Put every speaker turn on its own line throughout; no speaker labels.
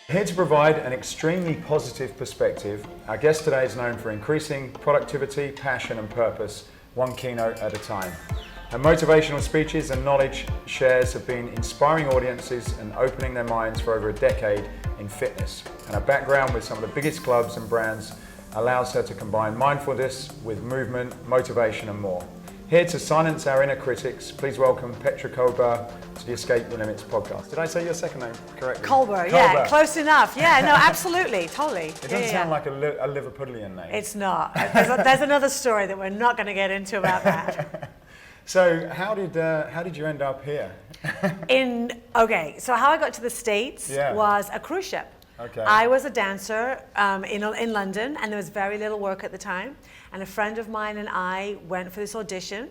Here to provide an extremely positive perspective, our guest today is known for increasing productivity, passion and purpose, one keynote at a time. Her motivational speeches and knowledge shares have been inspiring audiences and opening their minds for over a decade in fitness. And her background with some of the biggest clubs and brands allows her to combine mindfulness with movement, motivation and more. Here to silence our inner critics, please welcome Petra Kolber to the Escape Your Limits podcast. Did I say your second name correctly?
Kolber, yeah, close enough. Yeah, no, absolutely, totally.
It doesn't sound like a Liverpudlian name.
It's not. There's another story that we're not going to get into about that.
So how did you end up here?
So how I got to the States was a cruise ship.
Okay.
I was a dancer in London, and there was very little work at the time. And a friend of mine and I went for this audition,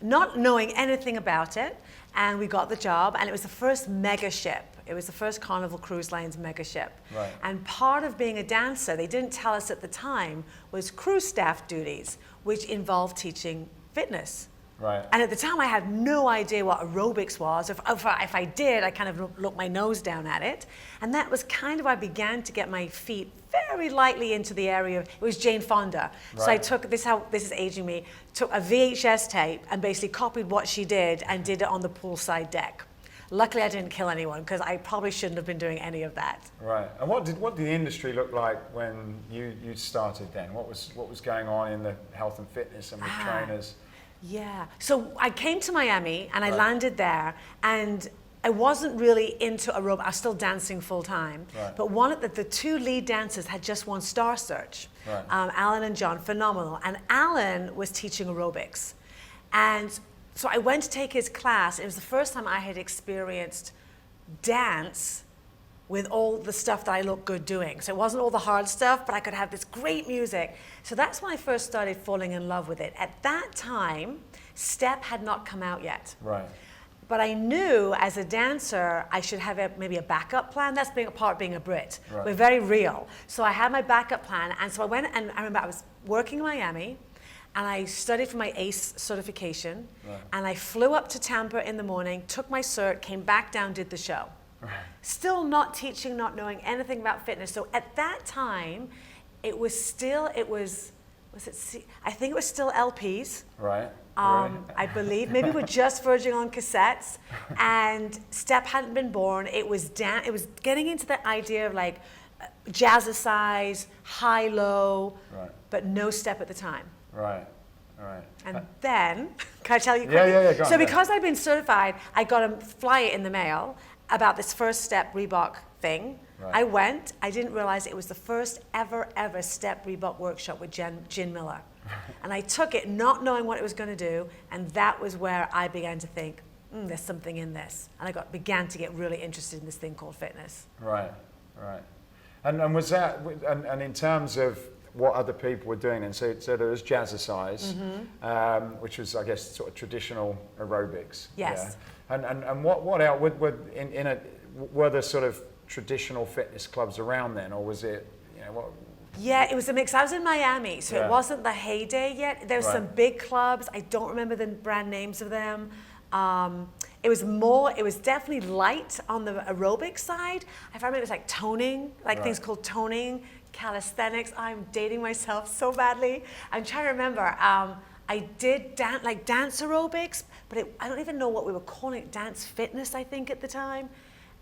not knowing anything about it, and we got the job. And it was the first mega ship. It was the first Carnival Cruise Line's mega ship.
Right.
And part of being a dancer, they didn't tell us at the time, was crew staff duties, which involved teaching fitness.
Right.
And at the time, I had no idea what aerobics was. If I did, I kind of looked my nose down at it. And that was kind of, I began to get my feet very lightly into the area of, it was Jane Fonda. Right. So I took, this is aging me, took a VHS tape and basically copied what she did and did it on the poolside deck. Luckily, I didn't kill anyone because I probably shouldn't have been doing any of that.
Right. And what did the industry look like when you started then? What was going on in the health and fitness and with trainers?
Yeah, so I came to Miami and I landed there, and I wasn't really into aerobics. I was still dancing full time, but one of the two lead dancers had just won Star Search, Alan and John, phenomenal. And Alan was teaching aerobics, and so I went to take his class. It was the first time I had experienced dance with all the stuff that I looked good doing. So it wasn't all the hard stuff, but I could have this great music. So that's when I first started falling in love with it. At that time, step had not come out yet.
Right.
But I knew as a dancer, I should have maybe a backup plan. That's being a part of being a Brit.
Right.
We're very real. So I had my backup plan, and so I went, and I remember I was working in Miami, and I studied for my ACE certification, and I flew up to Tampa in the morning, took my cert, came back down, did the show. Still not teaching, not knowing anything about fitness. So at that time, I think it was still LPs.
Right.
I believe, maybe we're just verging on cassettes, and step hadn't been born. It was getting into the idea of like jazzercise, high-low, but no step at the time.
Right. Right.
And then, can I tell you?
Yeah. Go on,
so because I'd been certified, I got a flyer in the mail about this first step Reebok thing.
Right.
I went, I didn't realize it was the first ever step Reebok workshop with Gin Miller. And I took it not knowing what it was going to do, and that was where I began to think, there's something in this. And I began to get really interested in this thing called fitness.
Right. And was that, and in terms of what other people were doing, and so there was jazzercise, which was, I guess, sort of traditional aerobics.
Yes.
Yeah. And what else were there sort of traditional fitness clubs around then, or was it, what?
Yeah, it was a mix. I was in Miami, so it wasn't the heyday yet. There were some big clubs. I don't remember the brand names of them. It was definitely light on the aerobic side. I remember it was like toning, things called toning, calisthenics. I'm dating myself so badly. I'm trying to remember. I did dance aerobics, but I don't even know what we were calling it, dance fitness, I think, at the time.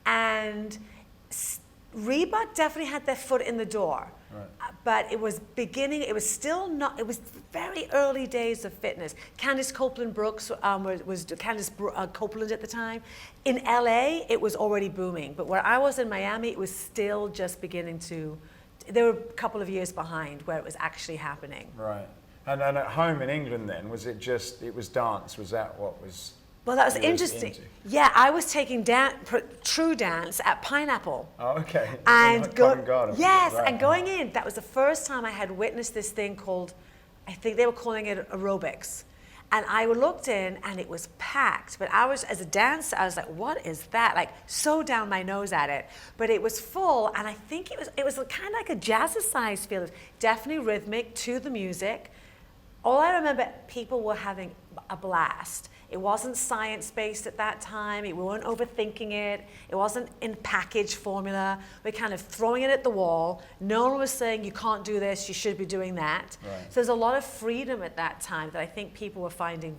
And Reebok definitely had their foot in the door. Right. But it was very early days of fitness. Candace Copeland-Brooks was Candace Copeland at the time. In LA, it was already booming. But where I was in Miami, it was still just beginning to, they were a couple of years behind where it was actually happening.
Right. And at home in England then, was it was dance? Was that what was?
Well, that was interesting. Yeah, I was taking true dance at Pineapple.
Oh, okay.
And
right.
And going in, that was the first time I had witnessed this thing called, I think they were calling it aerobics. And I looked in and it was packed. But as a dancer, I was like, what is that? Like, so down my nose at it. But it was full, and I think it was kind of like a jazzercise feel. It was definitely rhythmic to the music. All I remember, people were having a blast. It wasn't science-based at that time. We weren't overthinking it. It wasn't in package formula. We're kind of throwing it at the wall. No one was saying, you can't do this, you should be doing that.
Right.
So there's a lot of freedom at that time that I think people were finding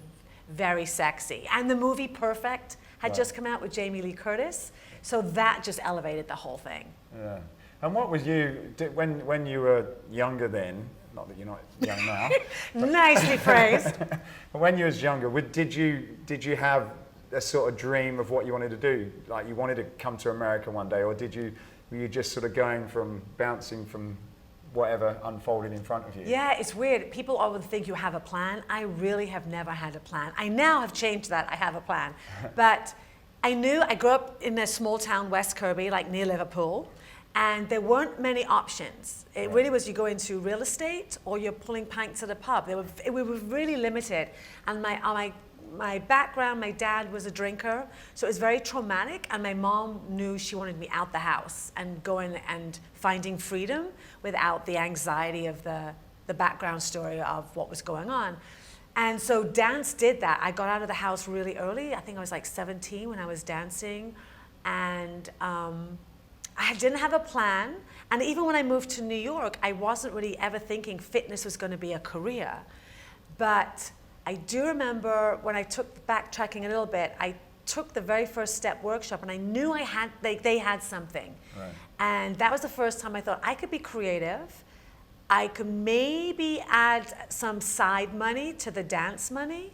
very sexy. And the movie Perfect had just come out with Jamie Lee Curtis. So that just elevated the whole thing.
Yeah. And what was when you were younger then, not that you're not young now.
Nicely phrased.
When you was younger, did you have a sort of dream of what you wanted to do? Like you wanted to come to America one day, or were you just sort of going from bouncing from whatever unfolded in front of you?
Yeah, it's weird. People often think you have a plan. I really have never had a plan. I now have changed that. I have a plan. But I grew up in a small town, West Kirby, like near Liverpool. And there weren't many options. It really was you go into real estate or you're pulling pints at a pub. We were really limited. And my background, my dad was a drinker, so it was very traumatic. And my mom knew she wanted me out the house and going and finding freedom without the anxiety of the background story of what was going on. And so dance did that. I got out of the house really early. I think I was like 17 when I was dancing. And I didn't have a plan, and even when I moved to New York, I wasn't really ever thinking fitness was going to be a career. But I do remember when I took backtracking a little bit, I took the very first step workshop, and I knew they had something.
Right.
And that was the first time I thought I could be creative. I could maybe add some side money to the dance money.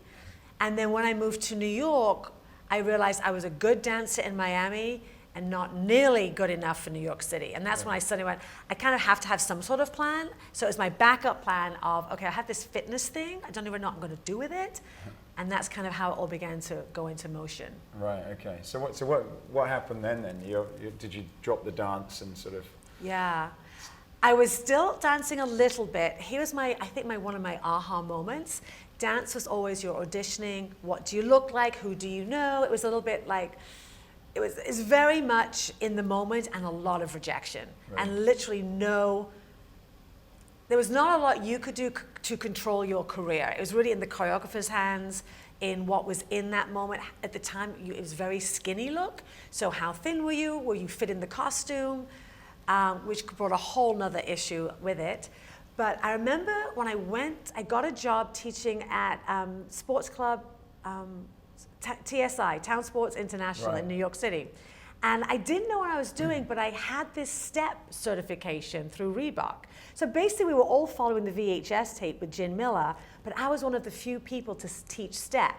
And then when I moved to New York, I realized I was a good dancer in Miami and not nearly good enough for New York City. And that's when I suddenly went, I kind of have to have some sort of plan. So it was my backup plan of, okay, I have this fitness thing. I don't even know what I'm going to do with it. And that's kind of how it all began to go into motion.
Right, okay. So what happened then? Did you drop the dance and sort of...
Yeah. I was still dancing a little bit. Here was one of my aha moments. Dance was always your auditioning. What do you look like? Who do you know? It was a little bit like... It's very much in the moment and a lot of rejection. Right. And literally there was not a lot you could do to control your career. It was really in the choreographer's hands, in what was in that moment. At the time, it was very skinny look. So how thin were you? Were you fit in the costume? Which brought a whole nother issue with it. But I remember when I got a job teaching at sports club, TSI, Town Sports International in New York City. And I didn't know what I was doing, but I had this step certification through Reebok. So basically we were all following the VHS tape with Gin Miller, but I was one of the few people to teach step.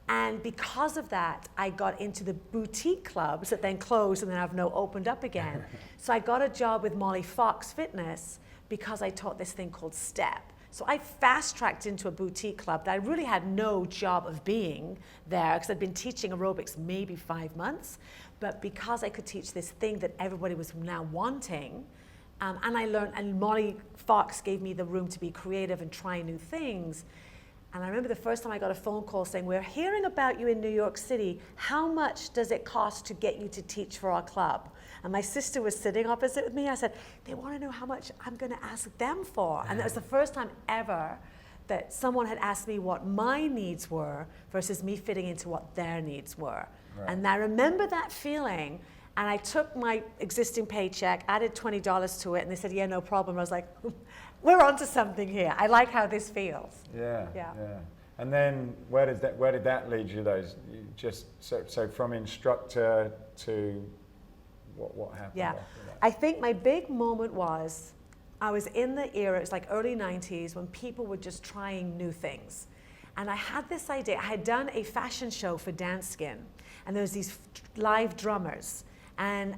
And because of that, I got into the boutique clubs that then closed and then have no opened up again. So I got a job with Molly Fox Fitness because I taught this thing called step. So I fast-tracked into a boutique club that I really had no job of being there because I'd been teaching aerobics maybe 5 months. But because I could teach this thing that everybody was now wanting, and I learned, and Molly Fox gave me the room to be creative and try new things. And I remember the first time I got a phone call saying, we're hearing about you in New York City. How much does it cost to get you to teach for our club? And my sister was sitting opposite with me. I said, they want to know how much I'm going to ask them for. And that was the first time ever that someone had asked me what my needs were versus me fitting into what their needs were. Right. And I remember that feeling. And I took my existing paycheck, added $20 to it, and they said, yeah, no problem. I was like, we're onto something here. I like how this feels.
Yeah. And then where did that lead you? So from instructor to what happened?
Yeah,
after that?
I think my big moment was I was in the era. It was like early '90s when people were just trying new things, and I had this idea. I had done a fashion show for Dance Skin, and there was these live drummers, and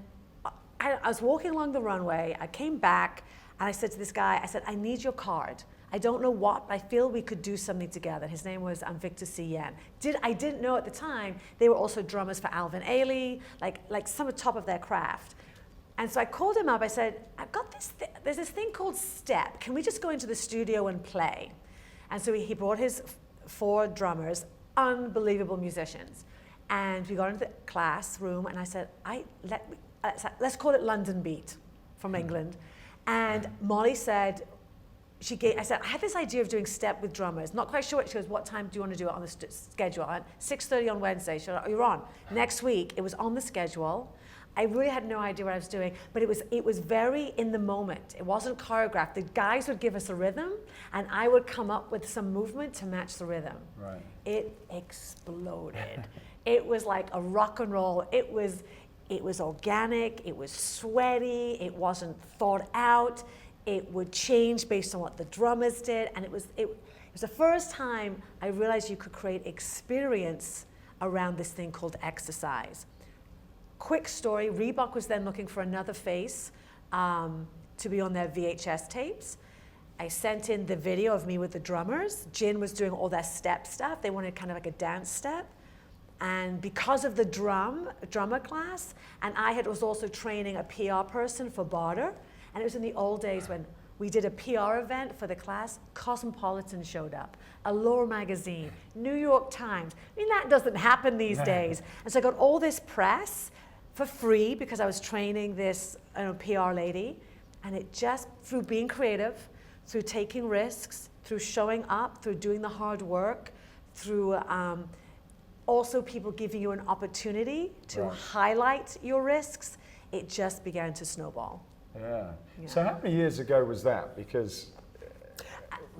I was walking along the runway. I came back. And I said to this guy, I said, I need your card. I don't know what, but I feel we could do something together. His name was Victor C. Yen. I didn't know at the time, they were also drummers for Alvin Ailey, like some top of their craft. And so I called him up, I said, I've got there's this thing called step. Can we just go into the studio and play? And so he brought his 4 drummers, unbelievable musicians. And we got into the classroom and I said, let's call it London Beat from England. And Molly said, I said, I had this idea of doing step with drummers. Not quite sure. She goes, what time do you want to do it on the schedule? At 6:30 on Wednesday. She goes, you're on. Next week, it was on the schedule. I really had no idea what I was doing, but it was very in the moment. It wasn't choreographed. The guys would give us a rhythm, and I would come up with some movement to match the rhythm.
Right.
It exploded. It was like a rock and roll. It was organic. It was sweaty. It wasn't thought out. It would change based on what the drummers did, and it was the first time I realized you could create experience around this thing called exercise. Quick story, Reebok was then looking for another face to be on their VHS tapes. I sent in the video of me with the drummers. Jin was doing all their step stuff. They wanted kind of like a dance step. And because of the drummer class, and I was also training a PR person for barter, and it was in the old days when we did a PR event for the class. Cosmopolitan showed up, Allure magazine, New York Times. I mean, that doesn't happen these days. And so I got all this press for free because I was training this PR lady. And it just, through being creative, through taking risks, through showing up, through doing the hard work, through also people giving you an opportunity to highlight your risks, it just began to snowball.
Yeah. So how many years ago was that? Because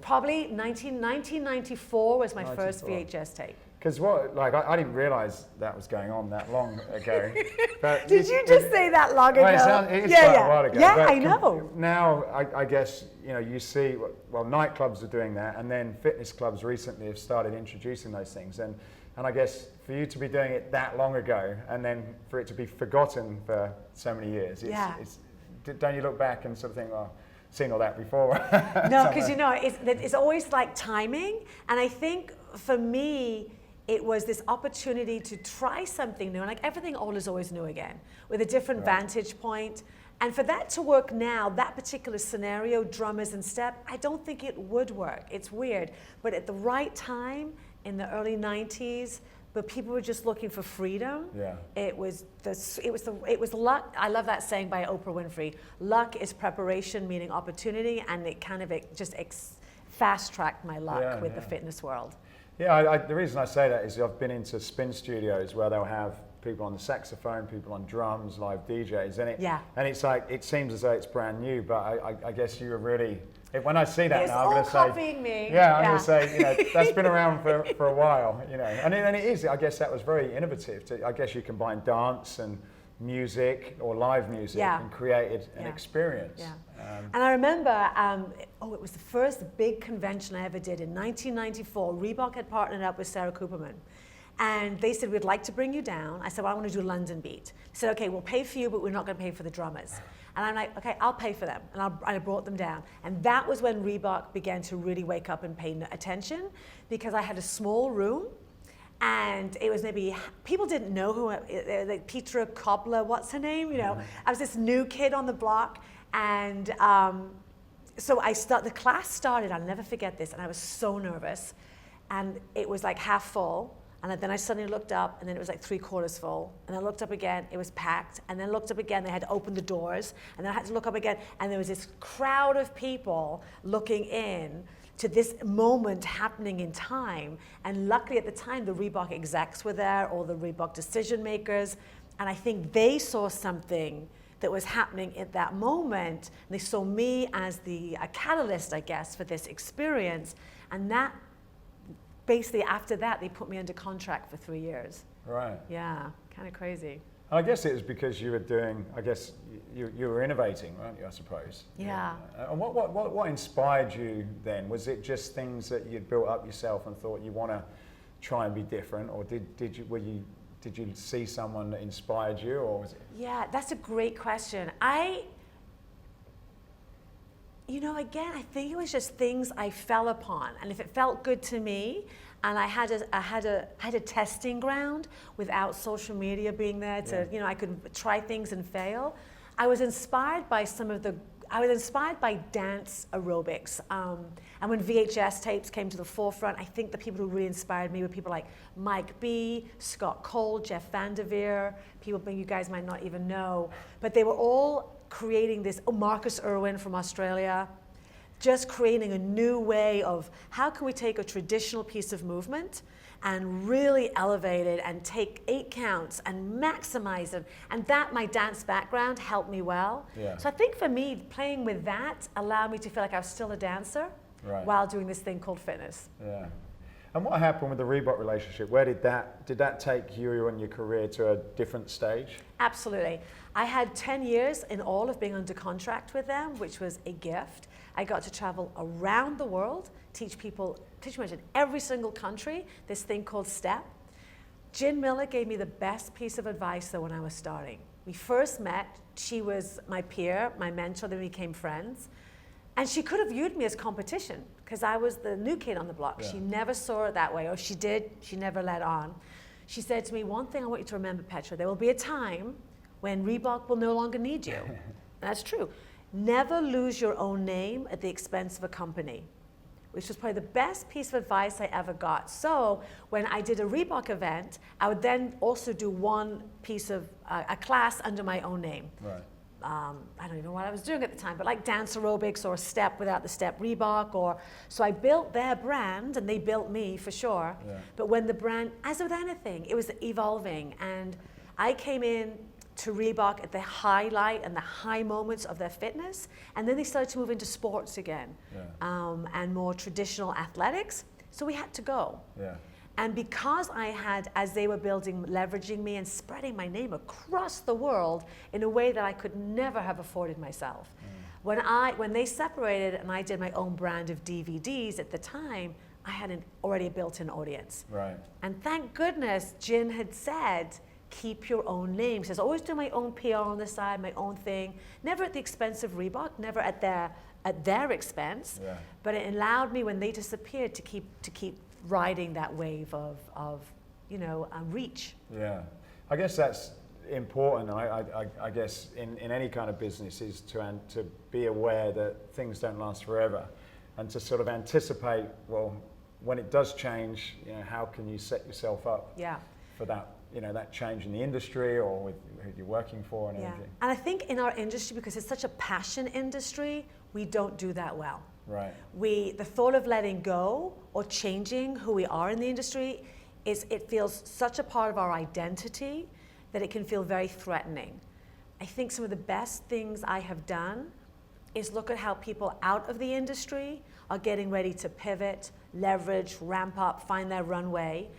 probably 1994 was my first VHS tape.
Because I didn't realize that was going on that long ago. But
Did you just say that long ago?
It's quite a while ago.
Yeah,
but
I know.
Now, I guess, you see, nightclubs are doing that, and then fitness clubs recently have started introducing those things. And I guess for you to be doing it that long ago, and then for it to be forgotten for so many years, don't you look back and sort of think, well, I've seen all that before?
No, because it's always like timing. And I think for me, it was this opportunity to try something new. And like everything old is always new again, with a different vantage point. And for that to work now, that particular scenario, drummers and step, I don't think it would work. It's weird. But at the right time, in the early 90s, but people were just looking for freedom.
Yeah.
It was luck. I love that saying by Oprah Winfrey. Luck is preparation, meaning opportunity, and it kind of fast-tracked my luck with the fitness world.
Yeah, the reason I say that is I've been into spin studios where they'll have people on the saxophone, people on drums, live DJs, and it's like, it seems as though it's brand new, but I guess you were really, when I see that now, I'm going to say,
copying me.
Yeah, I'm going to say, that's been around for a while, and it is. I guess that was very innovative. I guess you combine dance and music or live music and created an experience.
Yeah. And I remember, it was the first big convention I ever did in 1994. Reebok had partnered up with Sarah Cooperman. And they said, we'd like to bring you down. I said, well, I want to do London Beat. They said, okay, we'll pay for you, but we're not going to pay for the drummers. And I'm like, okay, I'll pay for them. And I brought them down. And that was when Reebok began to really wake up and pay attention, because I had a small room. And it was maybe, people didn't know who, like Petra Kolber, what's her name? I was this new kid on the block. And so the class started, I'll never forget this, and I was so nervous. And it was like half full. And then I suddenly looked up, and then it was like 3/4 full. And I looked up again, it was packed. And then looked up again, they had to open the doors. And then I had to look up again, and there was this crowd of people looking in to this moment happening in time. And luckily at the time, the Reebok execs were there, or the Reebok decision makers. And I think they saw something that was happening at that moment. And they saw me as a catalyst, I guess, for this experience. And that, basically after that, they put me under contract for 3 years.
Right.
Yeah, kind of crazy.
I guess it was because you were doing, I guess you were innovating, weren't you, I suppose?
Yeah.
And what inspired you then? Was it just things that you'd built up yourself and thought you want to try and be different, or did you see someone that inspired you, or was it?
Yeah, that's a great question. Again, I think it was just things I fell upon, and if it felt good to me, and I had a testing ground without social media being there to, I could try things and fail. I was inspired by dance aerobics, and when VHS tapes came to the forefront, I think the people who really inspired me were people like Mike B, Scott Cole, Jeff Vanderveer, people you guys might not even know, but they were all creating this. Marcus Irwin from Australia. just creating a new way of how can we take a traditional piece of movement and really elevate it and take 8 counts and maximize it. And that, my dance background helped me well.
Yeah.
So I think for me, playing with that allowed me to feel like I was still a dancer while doing this thing called fitness.
Yeah. And what happened with the Reebok relationship? Where did that take you and your career to a different stage?
Absolutely. I had 10 years in all of being under contract with them, which was a gift. I got to travel around the world, teach people pretty much in every single country this thing called STEP. Jen Miller gave me the best piece of advice though when I was starting. We first met, she was my peer, my mentor, then we became friends. And she could have viewed me as competition because I was the new kid on the block. Yeah. She never saw it that way, or she did, she never let on. She said to me, one thing I want you to remember, Petra, there will be a time when Reebok will no longer need you. And that's true. Never lose your own name at the expense of a company, which was probably the best piece of advice I ever got. So when I did a Reebok event, I would then also do one piece of a class under my own name.
Right.
I don't even know what I was doing at the time, but like dance aerobics or step without the step Reebok, so I built their brand and they built me for sure. Yeah. But when the brand, as with anything, it was evolving, and I came in to Reebok at the highlight and the high moments of their fitness, and then they started to move into sports again, and more traditional athletics. So we had to go. Yeah. And because I had, as they were building, leveraging me and spreading my name across the world in a way that I could never have afforded myself. When they separated and I did my own brand of DVDs at the time, I had already a built-in audience. Right. And thank goodness Jen had said, keep your own name. She says, always do my own PR on the side, my own thing. Never at the expense of Reebok, never at their expense. Yeah. But it allowed me, when they disappeared, to keep riding that wave of reach. Yeah, I guess that's important. I guess in any kind of business is to be aware that things don't last forever, and to sort of anticipate, well, when it does change, how can you set yourself up for that, that change in the industry or with who you're working for and everything. And I think in our industry, because it's such a passion industry, we don't do that well.
Right.
The thought of letting go or changing who we are in the industry it feels such a part of our identity that it can feel very threatening. I think some of the best things I have done is look at how people out of the industry are getting ready to pivot, leverage, ramp up, find their runway.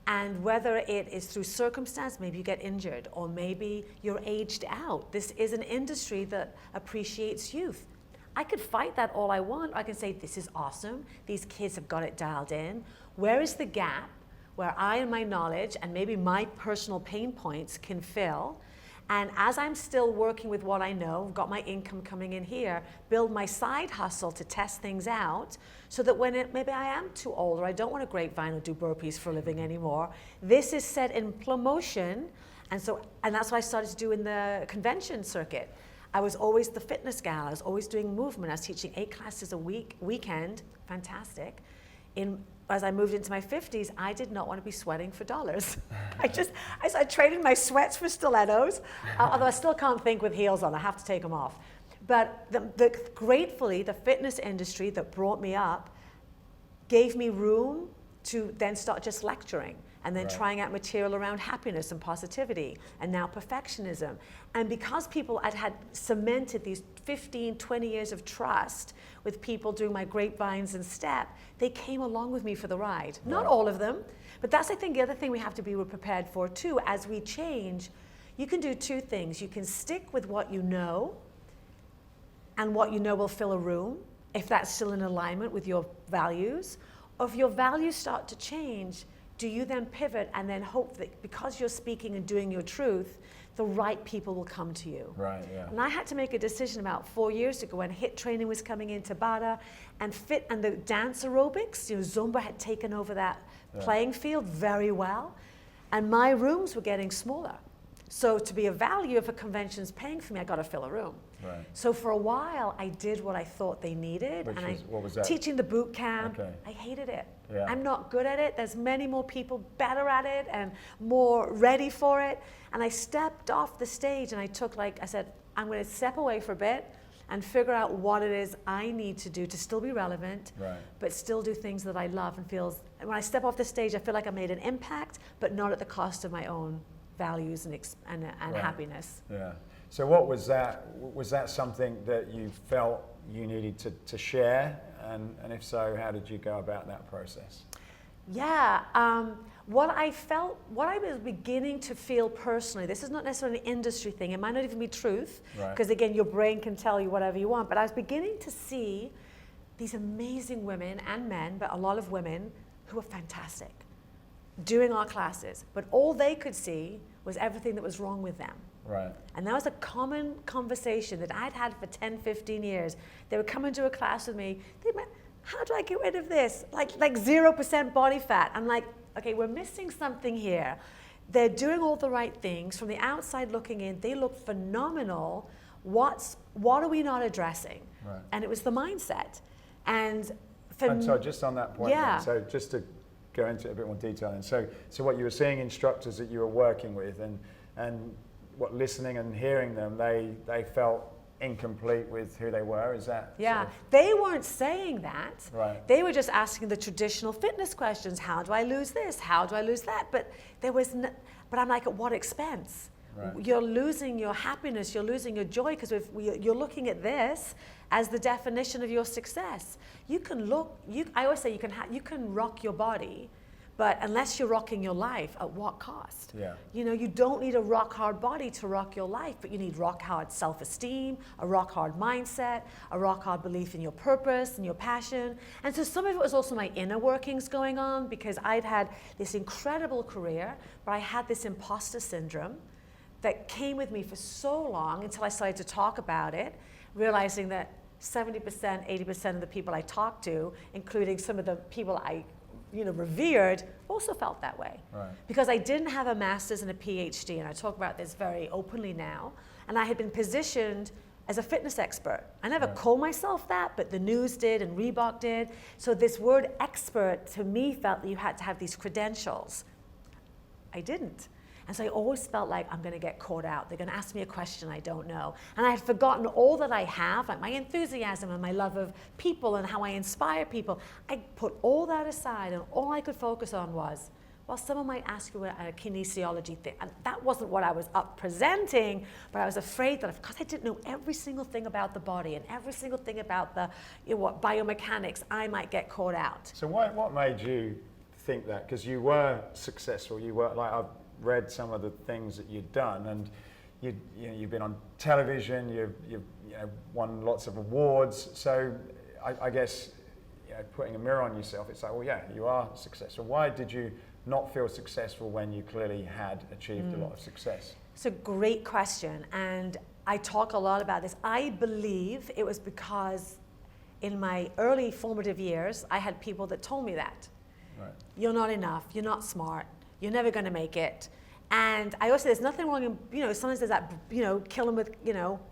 And whether it is through circumstance, maybe you get injured, or maybe you're aged out. This is an industry that appreciates youth. I could fight that all I want. I can say, this is awesome. These kids have got it dialed in. Where is the gap where I and my knowledge and maybe my personal pain points can fill? And as I'm still working with what I know, got my income coming in here, build my side hustle to test things out, so that when maybe I am too old or I don't want to grapevine or do burpees for a living anymore, this is set in motion. And that's what I started to do in the convention circuit. I was always the fitness gal. I was always doing movement. I was teaching 8 classes a weekend. Fantastic. As I moved into my 50s, I did not want to be sweating for dollars. I traded my sweats for stilettos, although I still can't think with heels on. I have to take them off. But gratefully, the fitness industry that brought me up gave me room to then start just lecturing, and then trying out material around happiness and positivity, and now perfectionism. And because people had cemented these 15, 20 years of trust with people doing my grapevines and step, they came along with me for the ride. Right. Not all of them, but that's, I think, the other thing we have to be prepared for too. As we change, you can do 2 things. You can stick with what you know, and what you know will fill a room, if that's still in alignment with your values. Or if your values start to change, do you then pivot and then hope that because you're speaking and doing your truth, the right people will come to you? Right, yeah. And I had to make a decision about 4 years ago when HIIT training was coming into Tabata, and the dance aerobics, Zumba had taken over that playing field very well, and my rooms were getting smaller. So to be a value, if a convention's paying for me, I got to fill a room. Right. So for a while, I did what I thought they needed.
What was that?
Teaching the boot camp. Okay. I hated it. Yeah. I'm not good at it. There's many more people better at it and more ready for it. And I stepped off the stage and I said, I'm going to step away for a bit. and figure out what it is I need to do to still be relevant,
Right.
but still do things that I love and feels. When I step off the stage, I feel like I made an impact, but not at the cost of my own values and
Right.
happiness.
Yeah. So what was that? Was that something that you felt you needed to share? And if so, how did you go about that process?
Yeah, what I was beginning to feel personally, this is not necessarily an industry thing, it might not even be truth,
Right.
because again, your brain can tell you whatever you want, but I was beginning to see these amazing women and men, but a lot of women who were fantastic, doing our classes, but all they could see was everything that was wrong with them.
Right.
And that was a common conversation that I'd had for 10, 15 years. They would come into a class with me, they'd be, how do I get rid of this? Like 0% body fat. I'm like, okay, we're missing something here. They're doing all the right things. From the outside looking in, they look phenomenal. What are we not addressing?
Right.
And it was the mindset. And
So just on that point,
yeah.
then, so just to go into a bit more detail, and so what you were seeing instructors that you were working with, and what listening and hearing them, they felt incomplete with who they were. Is that?
Yeah,
sort of,
they weren't saying that.
Right.
They were just asking the traditional fitness questions. How do I lose this? How do I lose that? But there was, but I'm like, at what expense?
Right.
You're losing your happiness. You're losing your joy because you're looking at this as the definition of your success. You can look. I always say you can rock your body, but unless you're rocking your life, at what cost?
Yeah.
You know, you don't need a rock hard body to rock your life, but you need rock hard self-esteem, a rock hard mindset, a rock hard belief in your purpose and your passion. And so some of it was also my inner workings going on, because I'd had this incredible career, but I had this imposter syndrome that came with me for so long until I started to talk about it, realizing that 70%, 80% of the people I talked to, including some of the people I revered, also felt that way.
Right.
Because I didn't have a master's and a PhD, and I talk about this very openly now, and I had been positioned as a fitness expert. I never
Right.
called myself that, but the news did and Reebok did. So this word expert to me felt that you had to have these credentials. I didn't. And so I always felt like I'm going to get caught out. They're going to ask me a question I don't know. And I had forgotten all that I have, like my enthusiasm and my love of people and how I inspire people. I put all that aside, and all I could focus on was, well, someone might ask you a kinesiology thing. And that wasn't what I was up presenting, but I was afraid that because I didn't know every single thing about the body and every single thing about the biomechanics, I might get caught out.
So what made you think that? Because you were successful. You were, like, I've read some of the things that you'd done, and you've been on television, you've won lots of awards. So I guess putting a mirror on yourself, it's like, well, yeah, you are successful. Why did you not feel successful when you clearly had achieved a lot of success?
It's a great question, and I talk a lot about this. I believe it was because in my early formative years, I had people that told me that.
Right.
You're not enough, you're not smart, you're never going to make it. And I also say there's nothing wrong in, sometimes there's that, kill them with,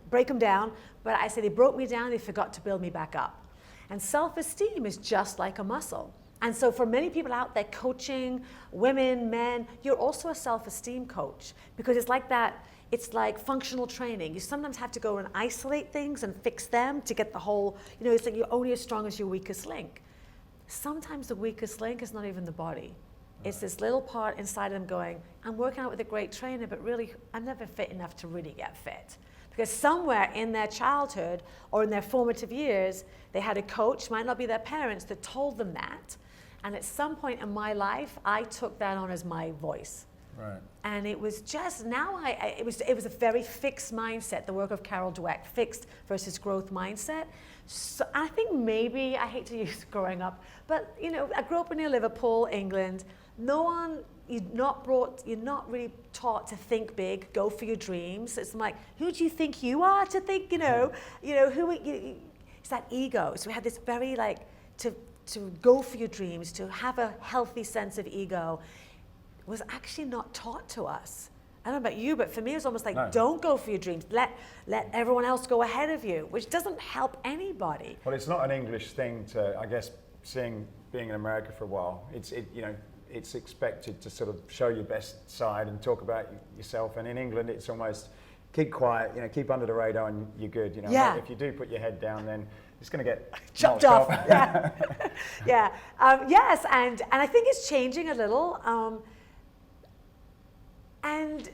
break them down. But I say they broke me down, they forgot to build me back up. And self-esteem is just like a muscle. And so for many people out there coaching, women, men, you're also a self-esteem coach, because it's like that. It's like functional training. You sometimes have to go and isolate things and fix them to get the whole, it's like you're only as strong as your weakest link. Sometimes the weakest link is not even the body. It's this little part inside of them going, I'm working out with a great trainer, but really, I'm never fit enough to really get fit. Because somewhere in their childhood or in their formative years, they had a coach, might not be their parents, that told them that. And at some point in my life, I took that on as my voice.
Right.
And it was just, it was a very fixed mindset, the work of Carol Dweck, fixed versus growth mindset. So I think maybe, I hate to use growing up, but I grew up near Liverpool, England. You're not really taught to think big, go for your dreams. It's like, who do you think you are to think, who are you? It's that ego. So we had this very to go for your dreams, to have a healthy sense of ego, was actually not taught to us. I don't know about you, but for me it was almost like, don't go for your dreams. Let everyone else go ahead of you, which doesn't help anybody.
Well, it's not an English thing to, I guess, being in America for a while. It's expected to sort of show your best side and talk about yourself. And in England, it's almost, keep quiet, keep under the radar and you're good.
Yeah.
If you do put your head down, then it's going to get
chopped off. Yeah. Yeah. Yes, and I think it's changing a little. And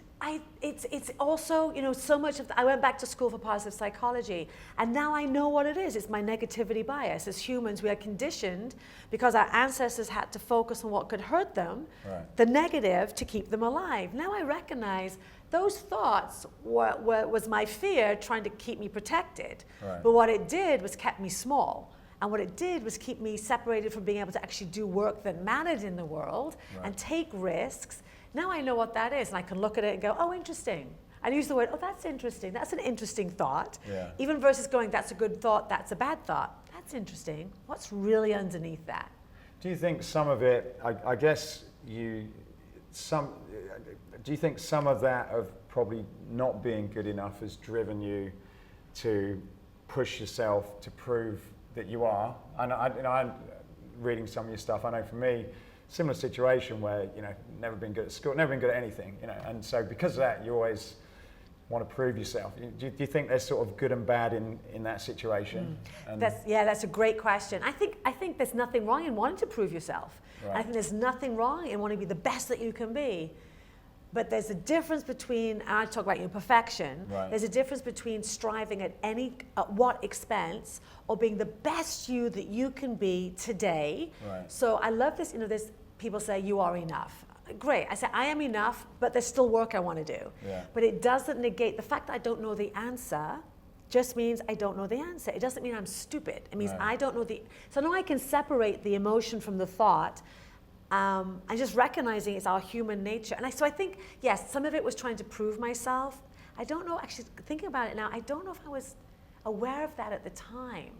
it's also, so much of I went back to school for positive psychology, and now I know what it is. It's my negativity bias. As humans, we are conditioned because our ancestors had to focus on what could hurt them, the negative, to keep them alive. Now I recognize those thoughts was my fear trying to keep me protected. But what it did was kept me small. And what it did was keep me separated from being able to actually do work that mattered in the world and take risks. Now I know what that is, and I can look at it and go, oh, interesting. I use the word, oh, that's interesting. That's an interesting thought.
Yeah.
Even versus going, that's a good thought, that's a bad thought. That's interesting. What's really underneath that?
Do you think some of it, I guess do you think some of that of probably not being good enough has driven you to push yourself to prove that you are? And I'm reading some of your stuff. I know for me, similar situation where, never been good at school, never been good at anything, and so because of that, you always want to prove yourself. Do you think there's sort of good and bad in that situation?
That's a great question. I think there's nothing wrong in wanting to prove yourself. I think there's nothing wrong in wanting to be the best that you can be. But there's a difference between, I talk about perfection, there's a difference between striving at what expense, or being the best you that you can be today. So I love this, there's people say you are enough. Great, I say I am enough, but there's still work I want to do. But it doesn't negate the fact that I don't know the answer. Just means I don't know the answer. It doesn't mean I'm stupid. It means I don't know so now I can separate the emotion from the thought. And just recognizing it's our human nature. And so I think, yes, some of it was trying to prove myself. I don't know, actually thinking about it now, I don't know if I was aware of that at the time.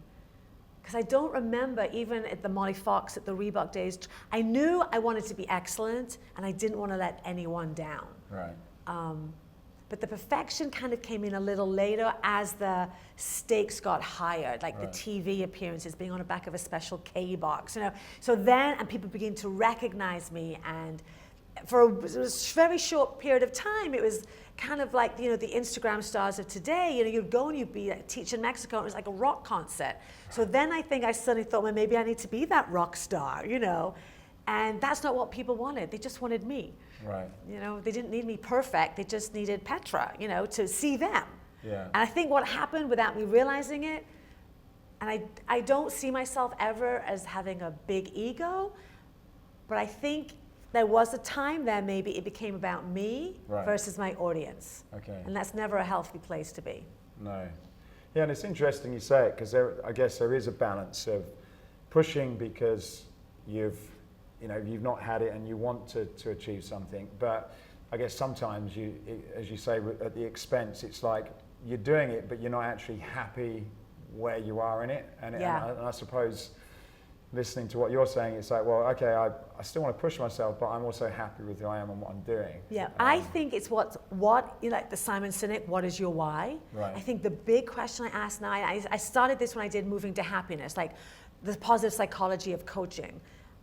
Because I don't remember, even at the Molly Fox, at the Reebok days, I knew I wanted to be excellent and I didn't want to let anyone down. But the perfection kind of came in a little later as the stakes got higher, like the TV appearances, being on the back of a special K box, So then, and people began to recognize me, and for a very short period of time, it was kind of like, the Instagram stars of today. You'd go and you'd be teaching in Mexico, and it was like a rock concert. So then I think I suddenly thought, well, maybe I need to be that rock star, And that's not what people wanted. They just wanted me. They didn't need me perfect. They just needed Petra, to see them. And I think what happened without me realizing it, and I don't see myself ever as having a big ego, but I think there was a time there maybe it became about me versus my audience. And that's never a healthy place to be.
No. Yeah, and it's interesting you say it, because I guess there is a balance of pushing because you've not had it and you want to achieve something. But I guess sometimes as you say, at the expense, it's like you're doing it, but you're not actually happy where you are in it. And I suppose listening to what you're saying, it's like, well, okay, I still want to push myself, but I'm also happy with who I am and what I'm doing.
I think it's like the Simon Sinek, what is your why? I think the big question I ask now, I started this when I did Moving to Happiness, like the positive psychology of coaching.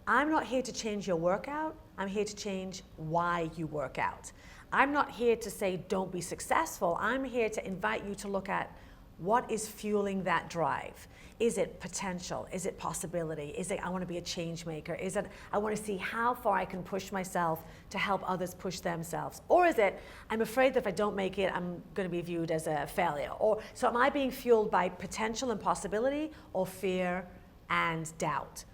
I'm not here to change your workout. I'm here to change why you work out. I'm not here to say don't be successful. I'm here to invite you to look at what is fueling that drive. Is it potential? Is it possibility? Is it I want to be a change maker? Is it I want to see how far I can push myself to help others push themselves? Or is it I'm afraid that if I don't make it, I'm going to be viewed as a failure? Or so am I being fueled by potential and possibility, or fear and doubt?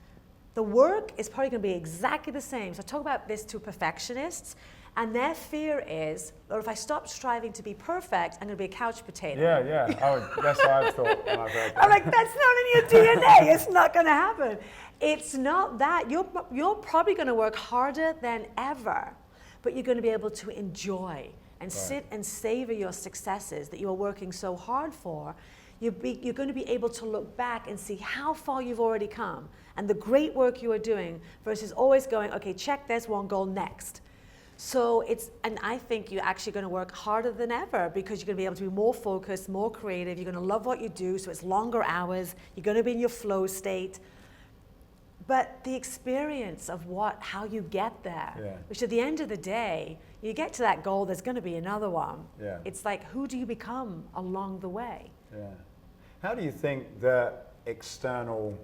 The work is probably going to be exactly the same. So I talk about this to perfectionists, and their fear is, or if I stop striving to be perfect, I'm going to be a couch potato.
That's what I've thought when I've heard that.
I'm like, that's not in your DNA. It's not going to happen. It's not that. You're probably going to work harder than ever, but you're going to be able to enjoy and sit and savor your successes that you are working so hard for. You're going to be able to look back and see how far you've already come and the great work you are doing versus always going, okay, check, there's one goal, next. So and I think you're actually going to work harder than ever because you're going to be able to be more focused, more creative. You're going to love what you do, so it's longer hours. You're going to be in your flow state. But the experience of how you get there,
Yeah.
which at the end of the day, you get to that goal, there's going to be another one.
Yeah.
It's like, who do you become along the way?
Yeah. How do you think that external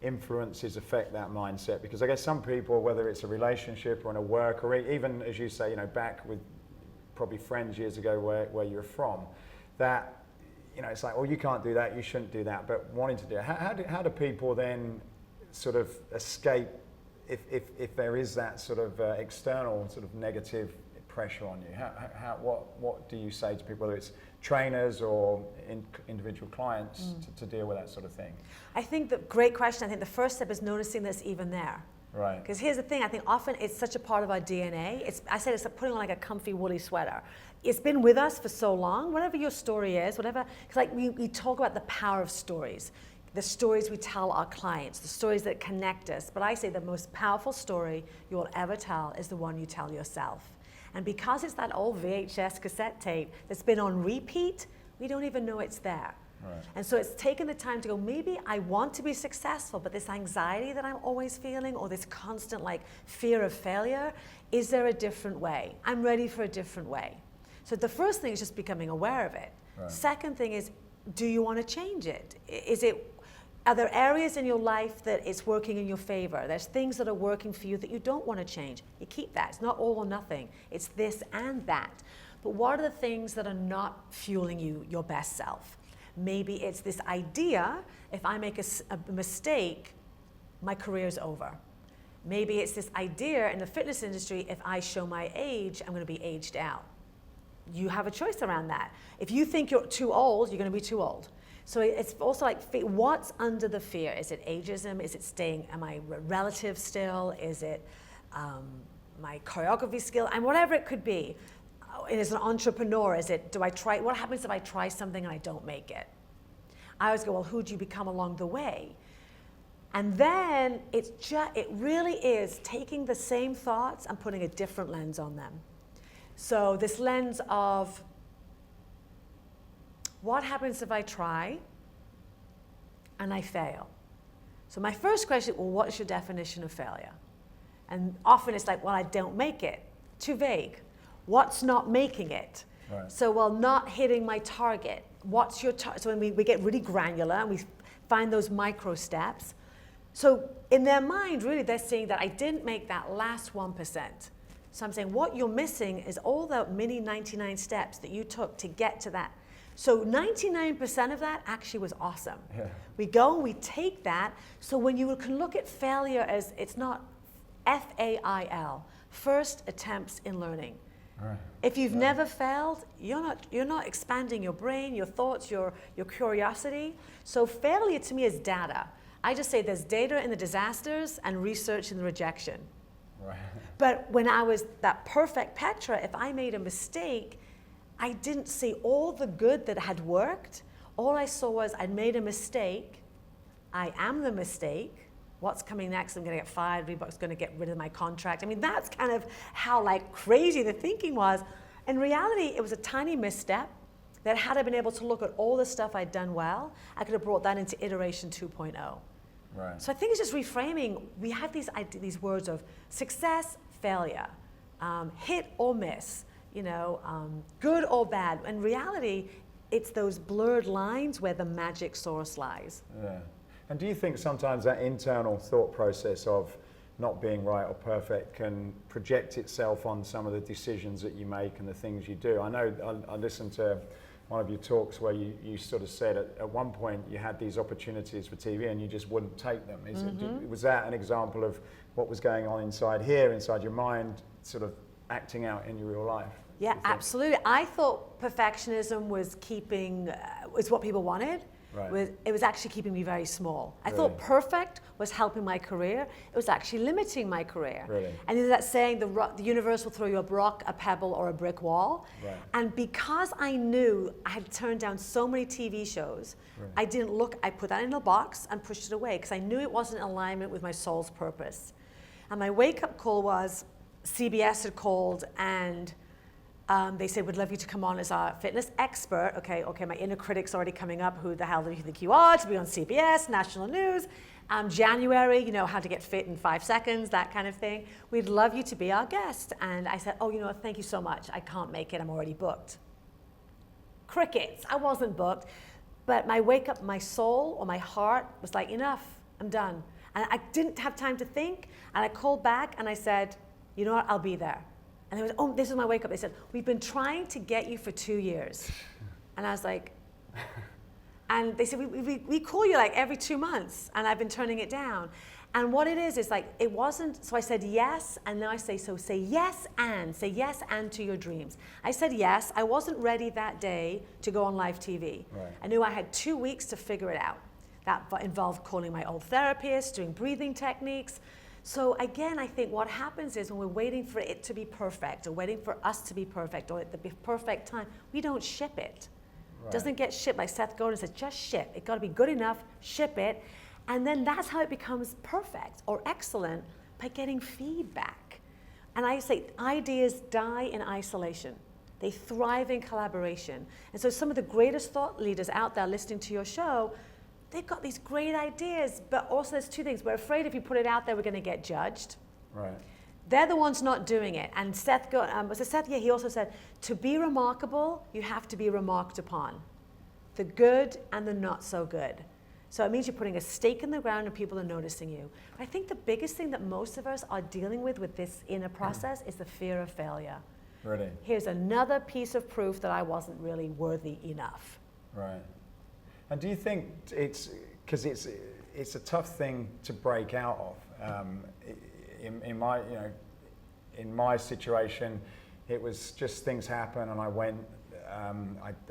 influences affect that mindset? Because I guess some people, whether it's a relationship or in a work, or even, as you say, back with probably friends years ago where you're from, that, it's like, you can't do that, you shouldn't do that, but wanting to do it. How do people then sort of escape if there is that sort of external sort of negative pressure on you? What do you say to people, whether it's trainers or individual clients, to deal with that sort of thing?
I think great question. I think the first step is noticing this even there.
Right.
Because here's the thing, I think often it's such a part of our DNA. I said it's like putting on like a comfy woolly sweater. It's been with us for so long, whatever your story is, whatever, because like we talk about the power of stories. The stories we tell our clients, the stories that connect us. But I say the most powerful story you will ever tell is the one you tell yourself. And because it's that old VHS cassette tape that's been on repeat, we don't even know it's there.
Right.
And so it's taken the time to go, maybe I want to be successful, but this anxiety that I'm always feeling, or this constant like fear of failure, is there a different way? I'm ready for a different way. So the first thing is just becoming aware of it.
Right.
Second thing is, do you want to change it? Are there areas in your life that it's working in your favor? There's things that are working for you that you don't want to change. You keep that. It's not all or nothing. It's this and that. But what are the things that are not fueling you, your best self? Maybe it's this idea, if I make a mistake, my career's over. Maybe it's this idea in the fitness industry, if I show my age, I'm going to be aged out. You have a choice around that. If you think you're too old, you're going to be too old. So it's also like, what's under the fear? Is it ageism? Is it am I relative still? Is it my choreography skill? And whatever it could be. As an entrepreneur, what happens if I try something and I don't make it? I always go, well, who do you become along the way? And then it really is taking the same thoughts and putting a different lens on them. So this lens of, what happens if I try and I fail? So my first question, well, what's your definition of failure? And often it's like, well, I don't make it. Too vague. What's not making it?
Right.
So, well, not hitting my target. What's your target? So when we get really granular and we find those micro steps. So in their mind, really, they're saying that I didn't make that last 1%. So I'm saying what you're missing is all the mini 99 steps that you took to get to that. So 99% of that actually was awesome.
Yeah.
We go and we take that. So when you can look at failure as, it's not FAIL, first attempts in learning.
Right.
If you've never failed, you're not expanding your brain, your thoughts, your curiosity. So failure to me is data. I just say there's data in the disasters and research in the rejection.
Right.
But when I was that perfect Petra, if I made a mistake, I didn't see all the good that had worked. All I saw was I'd made a mistake. I am the mistake. What's coming next? I'm going to get fired. Reebok's going to get rid of my contract. I mean, that's kind of how like crazy the thinking was. In reality, it was a tiny misstep that had I been able to look at all the stuff I'd done well, I could have brought that into iteration 2.0.
Right.
So I think it's just reframing. We have these words of success, failure, hit or miss, good or bad. In reality, it's those blurred lines where the magic source lies.
Yeah. And do you think sometimes that internal thought process of not being right or perfect can project itself on some of the decisions that you make and the things you do? I know I listened to one of your talks where you sort of said at one point you had these opportunities for TV and you just wouldn't take them. Was that an example of what was going on inside your mind, sort of acting out in your real life?
Yeah, absolutely. I thought perfectionism was was what people wanted.
Right.
It was actually keeping me very small. I
Really?
thought perfect was helping my career. It was actually limiting my career.
Really?
And there's that saying, the universe will throw you a rock, a pebble, or a brick wall.
Right.
And because I knew I had turned down so many TV shows,
Right.
I put that in a box and pushed it away because I knew it wasn't in alignment with my soul's purpose. And my wake-up call was, CBS had called and They said, we'd love you to come on as our fitness expert. Okay, my inner critic's already coming up. Who the hell do you think you are to be on CBS, national news? January, you know, how to get fit in 5 seconds, that kind of thing. We'd love you to be our guest. And I said, oh, you know, thank you so much. I can't make it. I'm already booked. Crickets. I wasn't booked. But my soul or my heart was like, enough. I'm done. And I didn't have time to think. And I called back and I said, you know what, I'll be there. And they was, oh, this is my wake up. They said, we've been trying to get you for 2 years. And I was like, and they said, we call you like every 2 months. And I've been turning it down. And what it is like, it wasn't, so I said yes, and now I say, so say yes and to your dreams. I said yes, I wasn't ready that day to go on live TV.
Right.
I knew I had 2 weeks to figure it out. That involved calling my old therapist, doing breathing techniques. So again, I think what happens is when we're waiting for it to be perfect, or waiting for us to be perfect, or at the perfect time, we don't ship it. Right. Doesn't get shipped, like Seth Godin said, just ship. It got to be good enough, ship it. And then that's how it becomes perfect or excellent, by getting feedback. And I say ideas die in isolation. They thrive in collaboration. And so some of the greatest thought leaders out there listening to your show, they've got these great ideas, but also there's 2 things. We're afraid if you put it out there, we're going to get judged.
Right.
They're the ones not doing it. And Seth, he also said, to be remarkable, you have to be remarked upon. The good and the not so good. So it means you're putting a stake in the ground and people are noticing you. I think the biggest thing that most of us are dealing with this inner process is the fear of failure.
Really?
Here's another piece of proof that I wasn't really worthy enough.
Right. And do you think it's, because it's a tough thing to break out of. In my situation, it was just things happen and I went,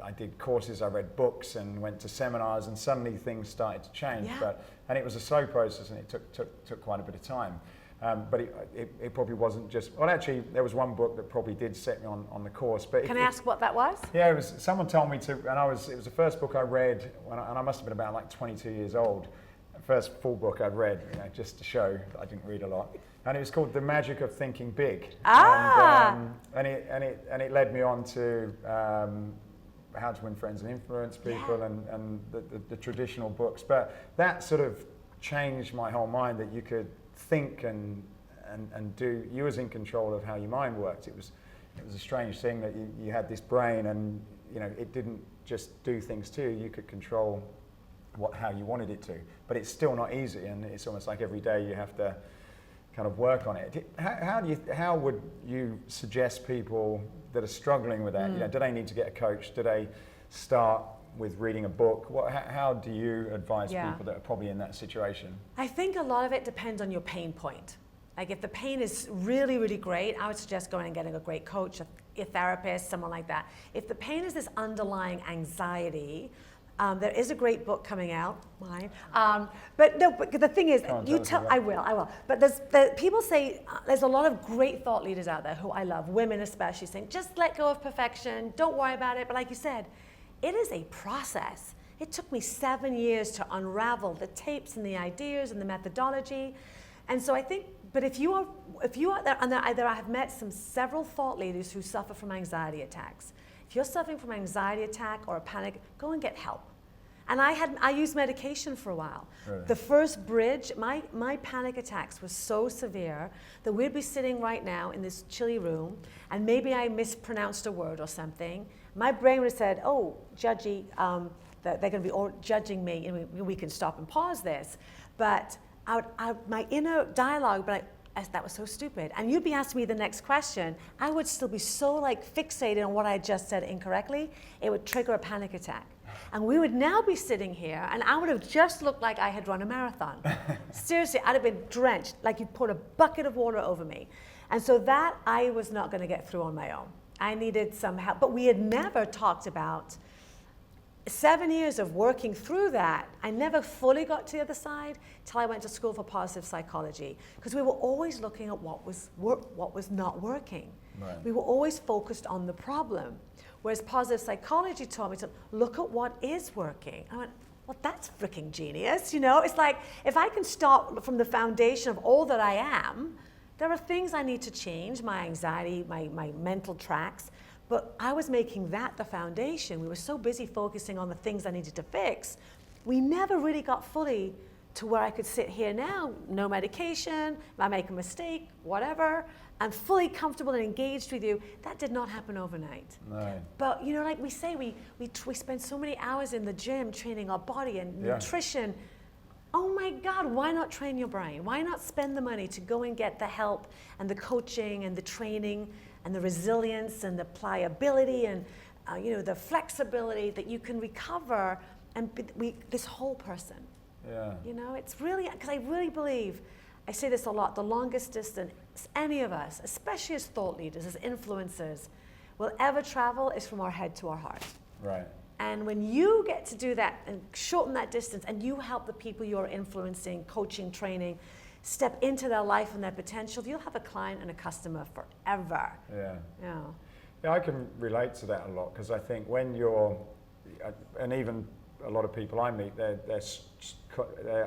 I did courses, I read books and went to seminars, and suddenly things started to change.
Yeah.
And it was a slow process, and it took quite a bit of time. But it probably wasn't just, well, actually there was one book that probably did set me on the course. But
Can I ask what that was?
Yeah, it was, someone told me to, and it was the first book I read, and I must have been about like 22 years old. The first full book I'd read, you know, just to show that I didn't read a lot. And it was called The Magic of Thinking Big.
Ah!
And it led me on to how to win friends and influence people,
Yeah.
and the traditional books. But that sort of changed my whole mind, that you could think and do, you was in control of how your mind worked. It was a strange thing that you had this brain, and you know, it didn't just do things to you. You could control how you wanted it to, but it's still not easy, and it's almost like every day you have to kind of work on it. How would you suggest people that are struggling with that? You know, do they need to get a coach? Do they start with reading a book? How do you advise people that are probably in that situation?
I think a lot of it depends on your pain point. Like if the pain is really, really great, I would suggest going and getting a great coach, a therapist, someone like that. If the pain is this underlying anxiety, there is a great book coming out, mine. But the thing is, I will. But people say, there's a lot of great thought leaders out there who I love, women especially, saying, just let go of perfection, don't worry about it. But like you said, it is a process. It took me 7 years to unravel the tapes and the ideas and the methodology. And so I think, but if you are there, and I have met several thought leaders who suffer from anxiety attacks. If you're suffering from an anxiety attack or a panic, go and get help. And I used medication for a while.
Really?
The first bridge, my panic attacks were so severe that we'd be sitting right now in this chilly room, and maybe I mispronounced a word or something. My brain would have said, oh, judgy, they're going to be all judging me, and we can stop and pause this. But my inner dialogue would be like, that was so stupid. And you'd be asking me the next question. I would still be so fixated on what I just said incorrectly, it would trigger a panic attack. And we would now be sitting here, and I would have just looked like I had run a marathon. Seriously, I'd have been drenched, like you'd poured a bucket of water over me. And so that I was not going to get through on my own. I needed some help. But we had never talked about 7 years of working through that. I never fully got to the other side till I went to school for positive psychology, because we were always looking at what was not working.
Right.
We were always focused on the problem, whereas positive psychology taught me to look at what is working. I went, well, that's freaking genius, you know? It's like, if I can start from the foundation of all that I am, there are things I need to change, my anxiety, my mental tracks, But I was making that the foundation. We were so busy focusing on the things I needed to fix. We never really got fully to where I could sit here now, no medication, if I make a mistake, whatever, I'm fully comfortable and engaged with you. That did not happen overnight.
No.
But you know, like we say, we spend so many hours in the gym training our body and nutrition. Oh my God, why not train your brain? Why not spend the money to go and get the help and the coaching and the training and the resilience and the pliability and the flexibility that you can recover and this whole person.
Yeah.
You know, it's really, because I really believe, I say this a lot, the longest distance any of us, especially as thought leaders, as influencers, will ever travel is from our head to our heart.
Right.
And when you get to do that and shorten that distance and you help the people you're influencing, coaching, training, step into their life and their potential, you'll have a client and a customer forever.
Yeah.
Yeah.
Yeah, I can relate to that a lot because I think when you're, and even a lot of people I meet, they're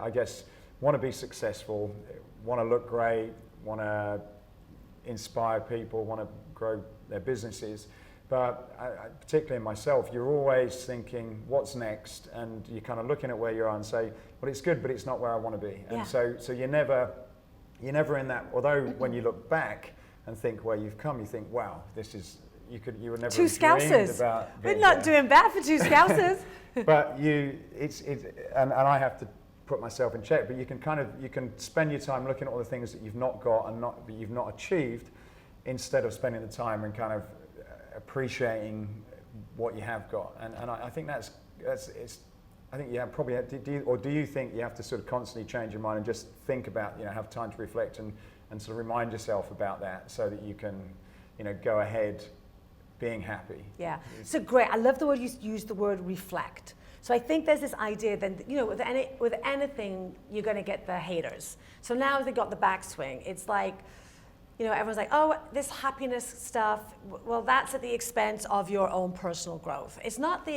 I guess, want to be successful, want to look great, want to inspire people, want to grow their businesses. But particularly myself, you're always thinking, what's next? And you're kind of looking at where you are and say, well, it's good, but it's not where I want to be. And so you're never in that, although when you look back and think where you've come, you think, wow, this is, you were never
two Scousers. We're not doing bad for two Scousers.
But and I have to put myself in check, but you can spend your time looking at all the things that you've not got and that you've not achieved, instead of spending the time and kind of appreciating what you have got. And I think I think you have probably, do you think you have to sort of constantly change your mind and just think about, have time to reflect and sort of remind yourself about that so that you can, go ahead being happy? Yeah.
So great. I love the word you used, the word reflect. So I think there's this idea that, with anything, you're going to get the haters. So now they got the backswing. It's like, everyone's like, oh, this happiness stuff, well, that's at the expense of your own personal growth. It's not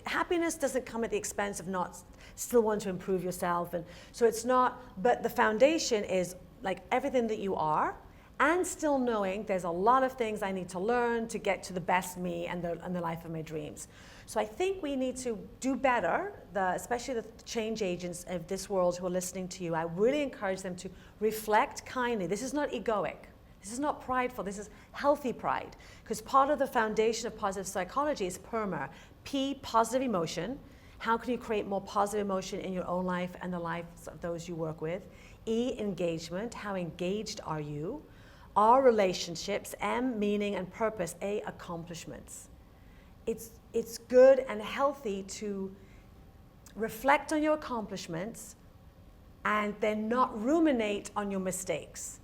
happiness doesn't come at the expense of not still wanting to improve yourself. And so it's not, but the foundation is like everything that you are, and still knowing there's a lot of things I need to learn to get to the best me and the life of my dreams. So I think we need to do better, especially the change agents of this world who are listening to you. I really encourage them to reflect kindly. This is not egoic. This is not prideful. This is healthy pride. Because part of the foundation of positive psychology is PERMA. P, positive emotion. How can you create more positive emotion in your own life and the lives of those you work with? E, engagement. How engaged are you? R, relationships. M, meaning and purpose. A, accomplishments. It's good and healthy to reflect on your accomplishments and then not ruminate on your mistakes.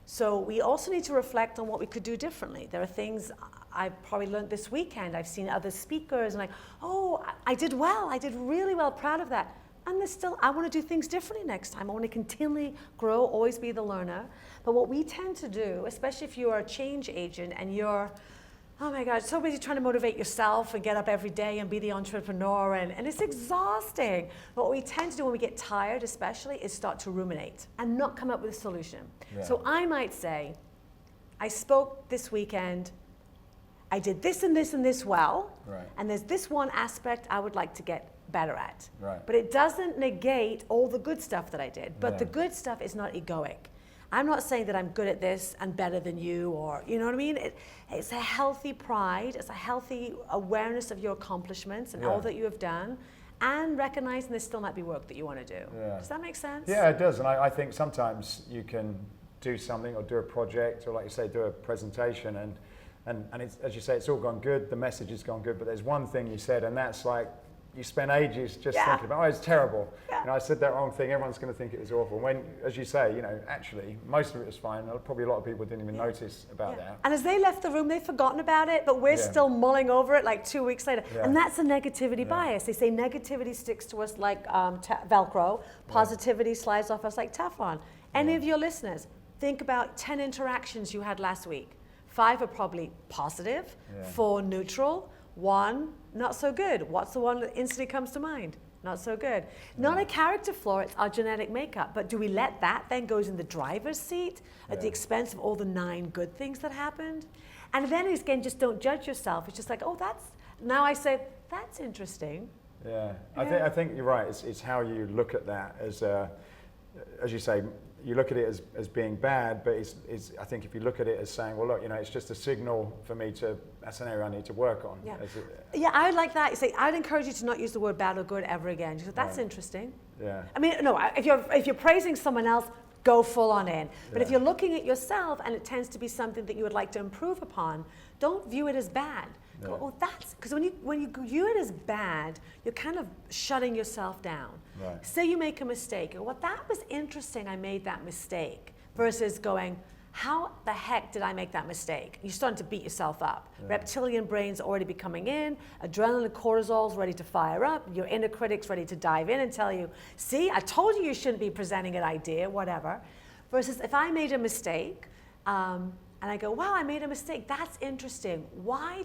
So we also need to reflect on what we could do differently. There are things I've probably learned this weekend. I've seen other speakers and like, oh, I did well. I did really well, proud of that. And there's still, I want to do things differently next time. I want to continually grow, always be the learner. But what we tend to do, especially if you are a change agent and you're, oh my God, so busy trying to motivate yourself and get up every day and be the entrepreneur, and it's exhausting. But what we tend to do when we get tired especially is start to ruminate and not come up with a solution. Yeah. So I might say, I spoke this weekend, I did this and this and this well, right. And there's this one aspect I would like to get better at. Right. But it doesn't negate all the good stuff that I did. But the good stuff is not egoic. I'm not saying that I'm good at this and better than you, or, you know what I mean? It's a healthy pride, it's a healthy awareness of your accomplishments and all that you have done, and recognizing there still might be work that you want to do. Yeah. Does that make sense?
Yeah, it does. And I think sometimes you can do something or do a project or, like you say, do a presentation and it's, as you say, it's all gone good, the message has gone good, but there's one thing you said, and that's like, you spend ages just thinking about, oh, it's terrible. Yeah. I said that wrong thing, everyone's going to think it was awful. When, as you say, actually, most of it was fine. Probably a lot of people didn't even notice about that.
And as they left the room, they've forgotten about it, but we're still mulling over it like 2 weeks later. Yeah. And that's a negativity bias. They say negativity sticks to us like Velcro, positivity slides off us like Teflon. Any of your listeners, think about 10 interactions you had last week. 5 are probably positive, 4 neutral, 1 not so good. What's the one that instantly comes to mind? Not so good. Not a character flaw, it's our genetic makeup. But do we let that then goes in the driver's seat at the expense of all the 9 good things that happened? And then again, just don't judge yourself. It's just like, oh, now I say, that's interesting.
Yeah, I think you're right. It's how you look at that as you say, you look at it as being bad, but I think if you look at it as saying, well, look, it's just a signal for me that's an area I need to work on.
Yeah, I would like that. I'd encourage you to not use the word bad or good ever again. Just, that's interesting.
Yeah.
I mean, no, if you're praising someone else, go full on in. But if you're looking at yourself and it tends to be something that you would like to improve upon, don't view it as bad. Go, oh, that's, because when you view it as bad, you're kind of shutting yourself down.
Right.
Say you make a mistake. Well, that was interesting, I made that mistake. Versus going, how the heck did I make that mistake? You're starting to beat yourself up. Yeah. Reptilian brain's already be coming in, adrenaline and cortisol's ready to fire up, your inner critic's ready to dive in and tell you, see, I told you shouldn't be presenting an idea, whatever. Versus if I made a mistake, and I go, wow, I made a mistake. That's interesting. Why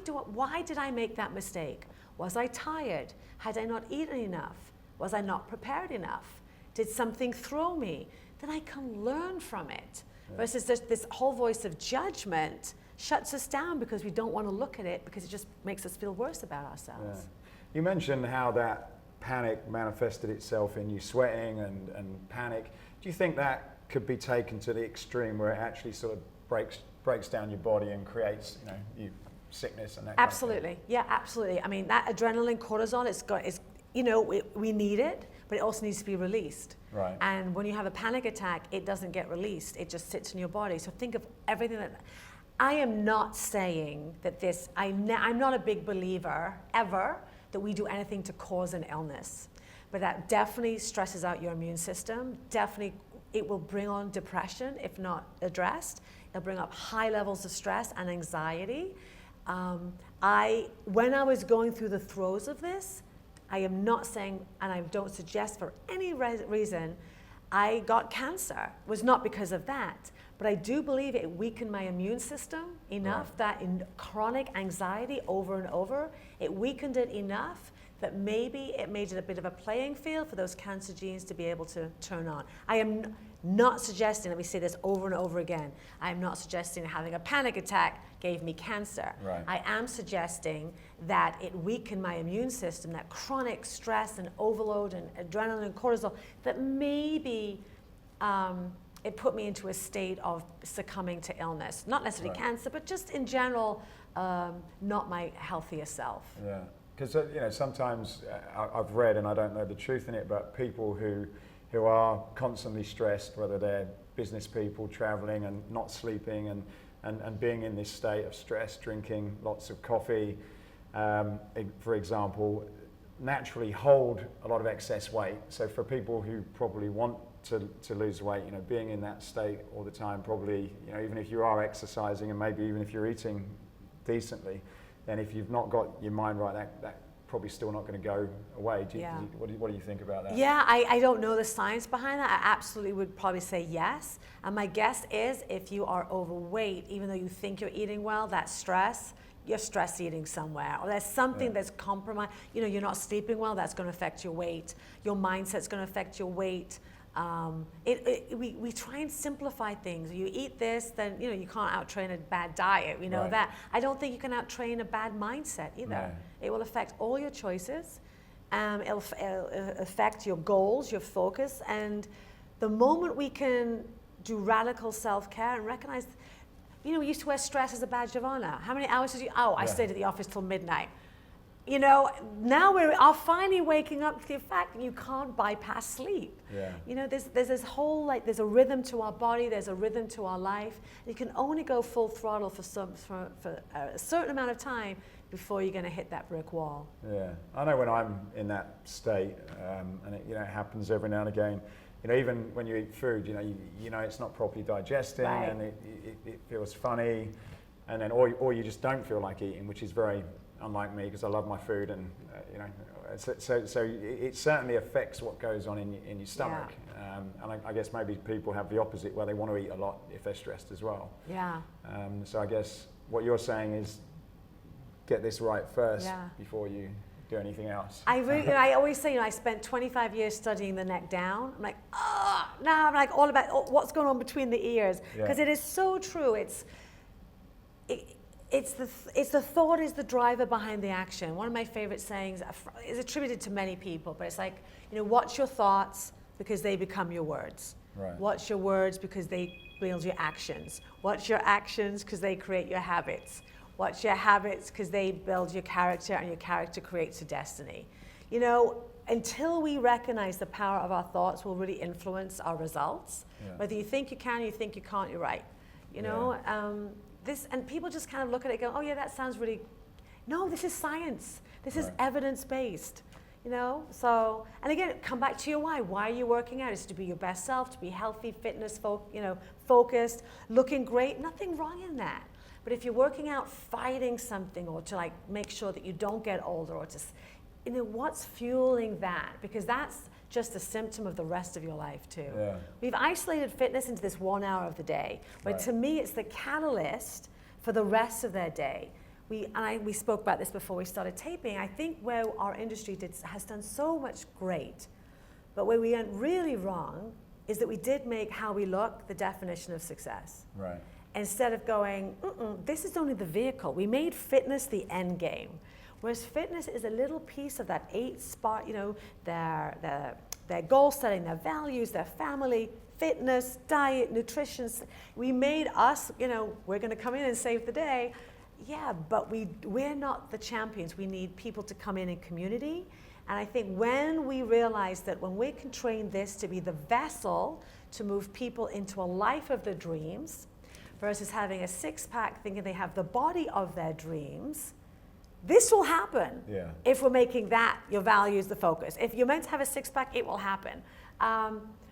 did I make that mistake? Was I tired? Had I not eaten enough? Was I not prepared enough? Did something throw me? Then I can learn from it. Yeah. Versus this whole voice of judgment shuts us down because we don't want to look at it because it just makes us feel worse about ourselves.
Yeah. You mentioned how that panic manifested itself in you sweating and panic. Do you think that could be taken to the extreme where it actually sort of breaks down your body and creates, you sickness and that?
Absolutely,
kind of
yeah, absolutely. I mean, that adrenaline, cortisol, we need it, but it also needs to be released.
Right.
And when you have a panic attack, it doesn't get released. It just sits in your body. So think of everything that. I am not saying that I'm not a big believer ever that we do anything to cause an illness, but that definitely stresses out your immune system. Definitely, it will bring on depression if not addressed. It'll bring up high levels of stress and anxiety. When I was going through the throes of this, I am not saying, and I don't suggest for any reason, I got cancer. It was not because of that. But I do believe it weakened my immune system enough that in chronic anxiety over and over, it weakened it enough that maybe it made it a bit of a playing field for those cancer genes to be able to turn on. I am not suggesting, let me say this over and over again, I am not suggesting having a panic attack gave me cancer.
Right.
I am suggesting that it weakened my immune system, that chronic stress and overload and adrenaline and cortisol, that maybe it put me into a state of succumbing to illness. Not necessarily cancer, but just in general, not my healthiest self.
Yeah. Because sometimes I've read, and I don't know the truth in it, but people who are constantly stressed, whether they're business people traveling and not sleeping and being in this state of stress, drinking lots of coffee, for example, naturally hold a lot of excess weight. So for people who probably want to lose weight, being in that state all the time, probably, even if you are exercising and maybe even if you're eating decently, then if you've not got your mind right, that probably still not going to go away. What do you think about that?
Yeah, I don't know the science behind that. I absolutely would probably say yes. And my guess is if you are overweight, even though you think you're eating well, that stress, you're stress eating somewhere. Or there's something that's compromised. You're not sleeping well, that's going to affect your weight. Your mindset's going to affect your weight. We try and simplify things. You eat this, then you can't out-train a bad diet. We know that. I don't think you can out-train a bad mindset either. No. It will affect all your choices. It'll affect your goals, your focus, and the moment we can do radical self-care and recognize, we used to wear stress as a badge of honor. How many hours did you? I stayed at the office till midnight. Now we are finally waking up to the fact that you can't bypass sleep. Yeah. There's this whole, there's a rhythm to our body, there's a rhythm to our life. You can only go full throttle for a certain amount of time before you're going to hit that brick wall.
Yeah, I know when I'm in that state, and it happens every now and again. Even when you eat food, it's not properly digesting, and it feels funny, and then or you just don't feel like eating, which is very unlike me because I love my food, and so it certainly affects what goes on in your stomach. And I guess maybe people have the opposite where they want to eat a lot if they're stressed as well.
Yeah.
So I guess what you're saying is get this right first before you do anything else.
I always say, I spent 25 years studying the neck down. I'm like, now I'm like all about what's going on between the ears, because it is so true. it's the thought is the driver behind the action. One of my favorite sayings is attributed to many people, but it's like, watch your thoughts because they become your words.
Right.
Watch your words because they build your actions. Watch your actions because they create your habits. Watch your habits because they build your character, and your character creates your destiny. Until we recognize the power of our thoughts will really influence our results.
Yeah.
Whether you think you can or you think you can't, you're right. And people just kind of look at it and go, oh yeah, that sounds really, no, this is science. This is evidence-based, So, and again, come back to your why. Why are you working out? It's to be your best self, to be healthy, fitness, focused, looking great, nothing wrong in that. But if you're working out fighting something, or to make sure that you don't get older, or to, what's fueling that? Because that's just a symptom of the rest of your life too.
Yeah.
We've isolated fitness into this 1 hour of the day, but to me it's the catalyst for the rest of their day. We spoke about this before we started taping. I think where our industry has done so much great, but where we went really wrong is that we did make how we look the definition of success.
Right. Instead
of going, this is only the vehicle. We made fitness the end game. Whereas fitness is a little piece of that 8 spot, their goal setting, their values, their family, fitness, diet, nutrition. We made us, we're going to come in and save the day. Yeah, but we're not the champions. We need people to come in community. And I think when we realize that when we can train this to be the vessel to move people into a life of their dreams versus having a six-pack thinking they have the body of their dreams, this will happen if we're making that your values the focus. If you're meant to have a six-pack, it will happen.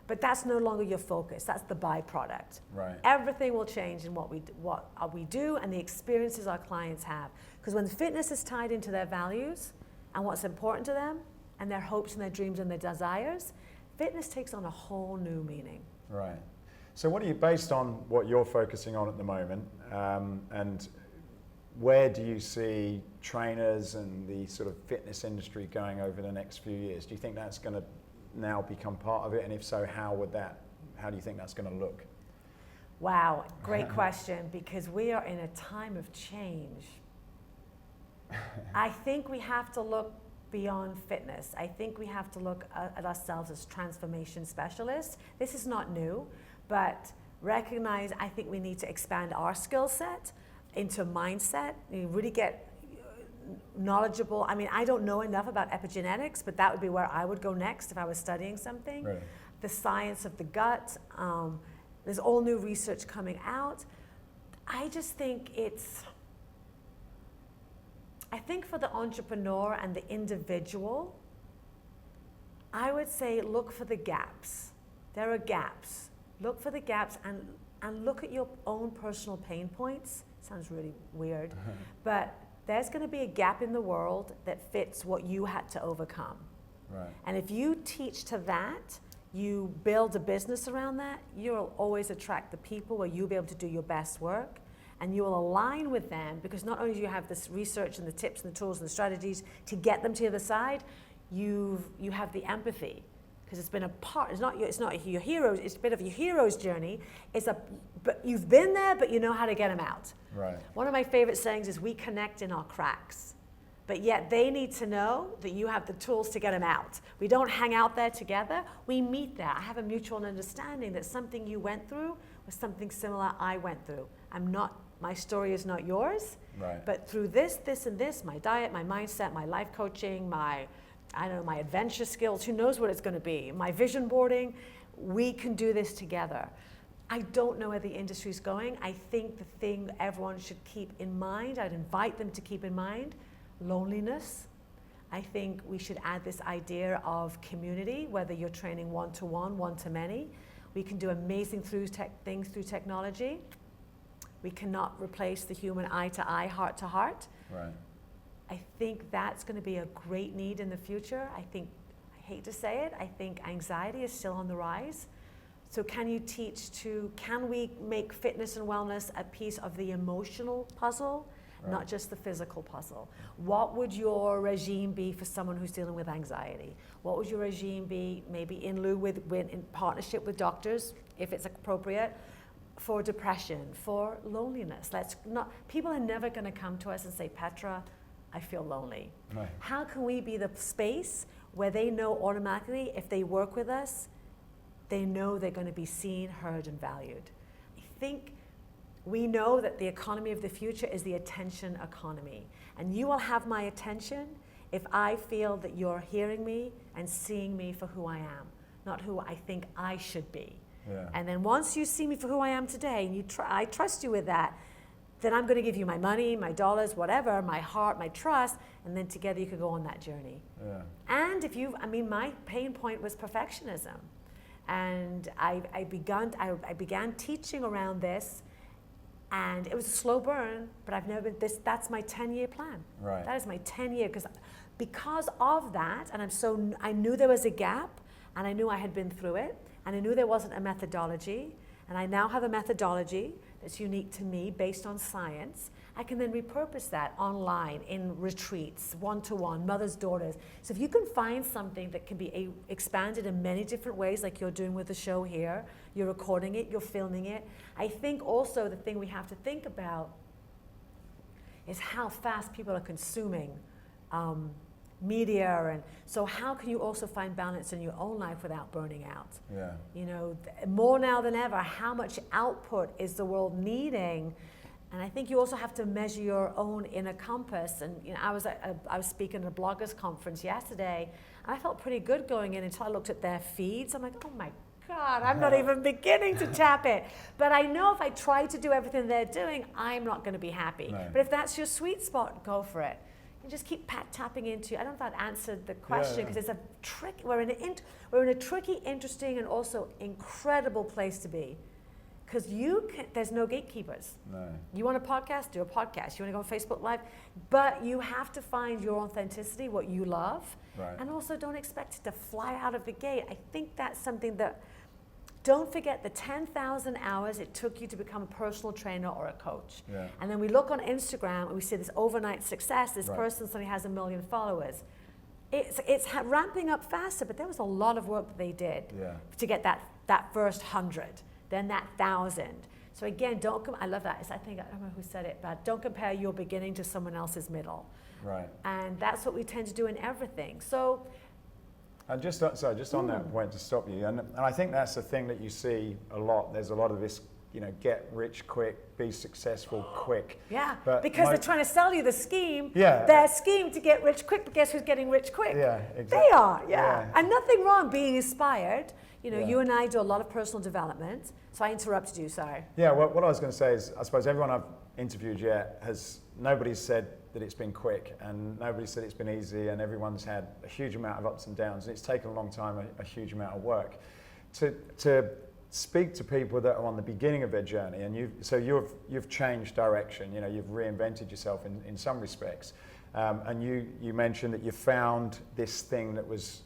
But that's no longer your focus. That's the byproduct.
Right.
Everything will change in what we do and the experiences our clients have. Because when fitness is tied into their values and what's important to them and their hopes and their dreams and their desires, fitness takes on a whole new meaning.
Right. So what are you, based on what you're focusing on at the moment, and where do you see trainers and the sort of fitness industry going over the next few years? Do you think that's going to now become part of it? And if so, how do you think that's going to look?
Wow, great question, because we are in a time of change. I think we have to look beyond fitness. I think we have to look at ourselves as transformation specialists. This is not new, but recognize I think we need to expand our skill set into mindset. You really get knowledgeable. I mean, I don't know enough about epigenetics, but that would be where I would go next if I was studying something.
Right.
The science of the gut. There's all new research coming out. I just think I think for the entrepreneur and the individual, I would say look for the gaps. There are gaps. Look for the gaps and look at your own personal pain points. Sounds really weird, but there's going to be a gap in the world that fits what you had to overcome.
Right.
And if you teach to that, you build a business around that, you'll always attract the people where you'll be able to do your best work, and you will align with them, because not only do you have this research and the tips and the tools and the strategies to get them to the other side, you have the empathy. Because it's been a part, it's not your heroes, it's a bit of your hero's journey. But you've been there, but you know how to get them out.
Right.
One of my favorite sayings is, we connect in our cracks, but yet they need to know that you have the tools to get them out. We don't hang out there together, we meet there. I have a mutual understanding that something you went through was something similar I went through. My story is not yours,
right.
But through this, and this, my diet, my mindset, my life coaching, my adventure skills, who knows what it's going to be, my vision boarding, we can do this together. I don't know where the industry's going. I think the thing everyone should keep in mind, I'd invite them to keep in mind, loneliness. I think we should add this idea of community, whether you're training one-to-one, one-to-many. We can do amazing things through technology. We cannot replace the human eye-to-eye, heart-to-heart.
Right.
I think that's going to be a great need in the future. I hate to say it, I think anxiety is still on the rise. So can we make fitness and wellness a piece of the emotional puzzle, right, not just the physical puzzle? What would your regime be for someone who's dealing with anxiety? What would your regime be, maybe in partnership with doctors, if it's appropriate? for depression, for loneliness. People are never going to come to us and say, Petra, I feel lonely.
Right.
How can we be the space where they know automatically if they work with us, they know they're going to be seen, heard, and valued? I think we know that the economy of the future is the attention economy. And you will have my attention if I feel that you're hearing me and seeing me for who I am, not who I think I should be.
Yeah.
And then once you see me for who I am today, and I trust you with that, then I'm going to give you my money, my dollars, whatever, my heart, my trust, and then together you can go on that journey.
Yeah.
And my pain point was perfectionism. And I began teaching around this, and it was a slow burn, but that's my 10-year plan.
Right.
That is my 10-year, because of that, and I knew there was a gap, and I knew I had been through it, and I knew there wasn't a methodology, and I now have a methodology that's unique to me based on science. I can then repurpose that online in retreats, one-to-one, mothers, daughters. So if you can find something that can be expanded in many different ways, like you're doing with the show here, you're recording it, you're filming it. I think also the thing we have to think about is how fast people are consuming media, and so how can you also find balance in your own life without burning out?
Yeah.
You know, more now than ever, how much output is the world needing? And I think you also have to measure your own inner compass. And I was speaking at a bloggers conference yesterday, and I felt pretty good going in until I looked at their feeds. I'm like, oh my God, I'm not even beginning to tap it. But I know if I try to do everything they're doing, I'm not going to be happy.
Right.
But if that's your sweet spot, go for it. And just keep tapping into. I don't know if that answered the question, because it's a trick. We're in a tricky, interesting, and also incredible place to be. Because there's no gatekeepers.
No.
You want a podcast? Do a podcast. You want to go on Facebook Live? But you have to find your authenticity, what you love.
Right.
And also don't expect it to fly out of the gate. I think that's something that, don't forget the 10,000 hours it took you to become a personal trainer or a coach.
Yeah.
And then we look on Instagram and we see this overnight success. This
Right.
person suddenly has 1 million followers. It's ramping up faster, but there was a lot of work that they did to get that first 100. Then that 1,000. So again, I love that. I don't know who said it, but don't compare your beginning to someone else's middle.
Right.
And that's what we tend to do in everything. So,
and just on that point, to stop you, and I think that's the thing that you see a lot. There's a lot of this, get rich quick, be successful quick.
Yeah,
but
because they're trying to sell you the scheme.
Yeah.
Their scheme to get rich quick, but guess who's getting rich quick?
Yeah, exactly.
They are,
Yeah.
And nothing wrong being inspired.
Yeah.
You and I do a lot of personal development. So I interrupted you, sorry.
Yeah, what I was going to say is, I suppose everyone I've interviewed yet nobody's said that it's been quick, and nobody said it's been easy, and everyone's had a huge amount of ups and downs, and it's taken a long time, a huge amount of work. To speak to people that are on the beginning of their journey, and you've changed direction, you've reinvented yourself in some respects, and you mentioned that you found this thing that was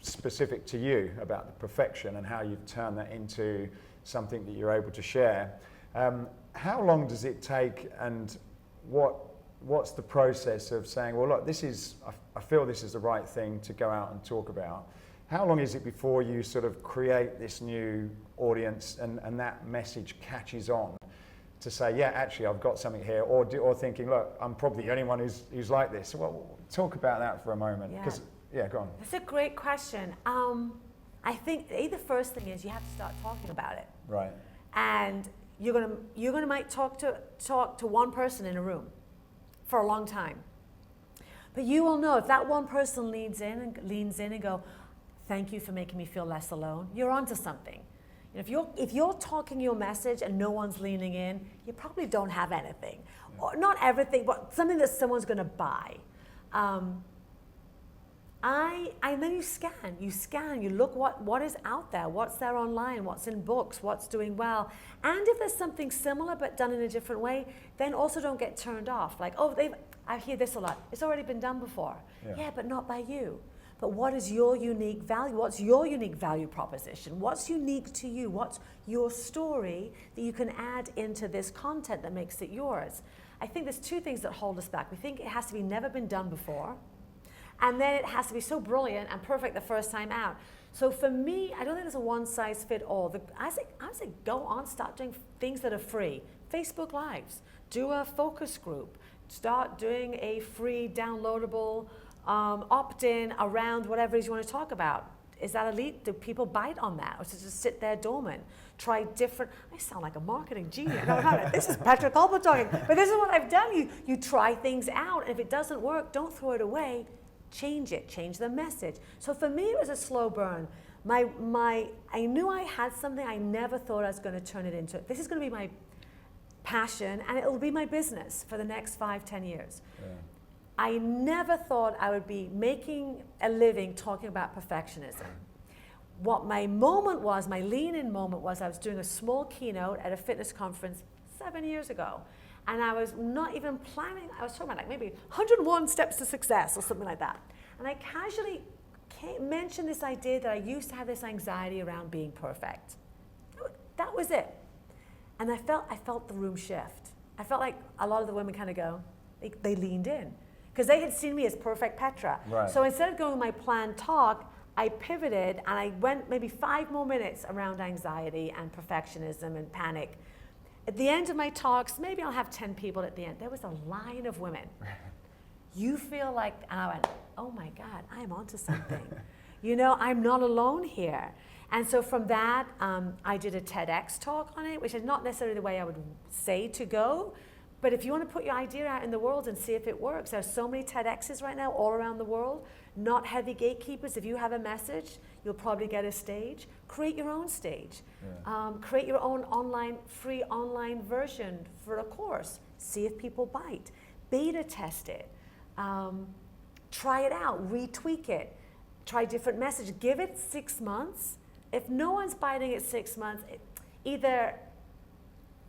specific to you about the perfection, and how you've turned that into something that you're able to share. How long does it take, and what's the process of saying, well, look, I feel this is the right thing to go out and talk about? How long is it before you sort of create this new audience and that message catches on to say, yeah, actually, I've got something here, or thinking, look, I'm probably the only one who's like this? Well, talk about that for a moment. Yeah, go on.
That's a great question. I think the first thing is you have to start talking about it.
Right.
And you're gonna might talk to one person in a room for a long time. But you will know if that one person leans in and go, thank you for making me feel less alone, you're onto something. If you're talking your message and no one's leaning in, you probably don't have anything. Yeah. Or not everything, but something that someone's gonna buy. And then you scan, you look what is out there, what's there online, what's in books, what's doing well. And if there's something similar but done in a different way, then also don't get turned off. Like, I hear this a lot, it's already been done before. Yeah, but not by you. But what is your unique value? What's your unique value proposition? What's unique to you? What's your story that you can add into this content that makes it yours? I think there's two things that hold us back. We think it has to be never been done before. And then it has to be so brilliant and perfect the first time out. So for me, I don't think there's a one size fit all. I say go on, start doing things that are free. Facebook Lives, do a focus group, start doing a free downloadable opt-in around whatever it is you want to talk about. Is that elite? Do people bite on that? Or does it just sit there dormant? Try different, I sound like a marketing genius. No, this is Petra Kolber talking. But this is what I've done. You try things out, and if it doesn't work, don't throw it away. Change it, change the message. So for me, it was a slow burn. I knew I had something. I never thought I was going to turn it into, this is going to be my passion, and it'll be my business for the next 5-10 years. Yeah. I never thought I would be making a living talking about perfectionism. What my moment was, my lean-in moment was, I was doing a small keynote at a fitness conference 7 years ago. And I was not even planning, I was talking about like maybe 101 steps to success or something like that. And I casually mentioned this idea that I used to have this anxiety around being perfect. That was it. And I felt the room shift. I felt like a lot of the women kind of go, they leaned in. Because they had seen me as perfect Petra. Right. So instead of going with my planned talk, I pivoted and I went maybe 5 more minutes around anxiety and perfectionism and panic. At the end of my talks, maybe I'll have 10 people at the end. There was a line of women. You feel like, and I went, oh my God, I'm onto something. I'm not alone here. And so from that, I did a TEDx talk on it, which is not necessarily the way I would say to go. But if you want to put your idea out in the world and see if it works, there's so many TEDx's right now all around the world, not heavy gatekeepers. If you have a message, you'll probably get a stage. Create your own stage. Yeah. Create your own free online version for a course. See if people bite. Beta test it. Try it out, retweak it. Try different messages. Give it 6 months. If no one's biting at 6 months, either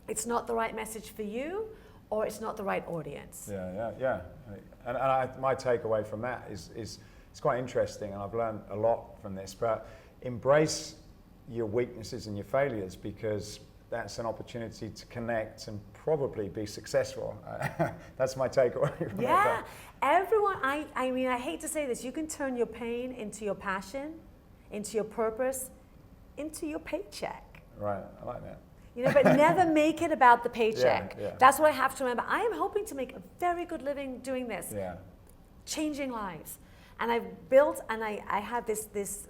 it's not the right message for you, or it's not the right audience.
Yeah. And my takeaway from that is it's quite interesting, and I've learned a lot from this, but embrace your weaknesses and your failures, because that's an opportunity to connect and probably be successful. That's my takeaway from
it. Everyone, I mean, I hate to say this, you can turn your pain into your passion, into your purpose, into your paycheck.
Right, I like that.
But never make it about the paycheck.
Yeah.
That's what I have to remember. I am hoping to make a very good living doing this, changing lives. And I've built, and I have this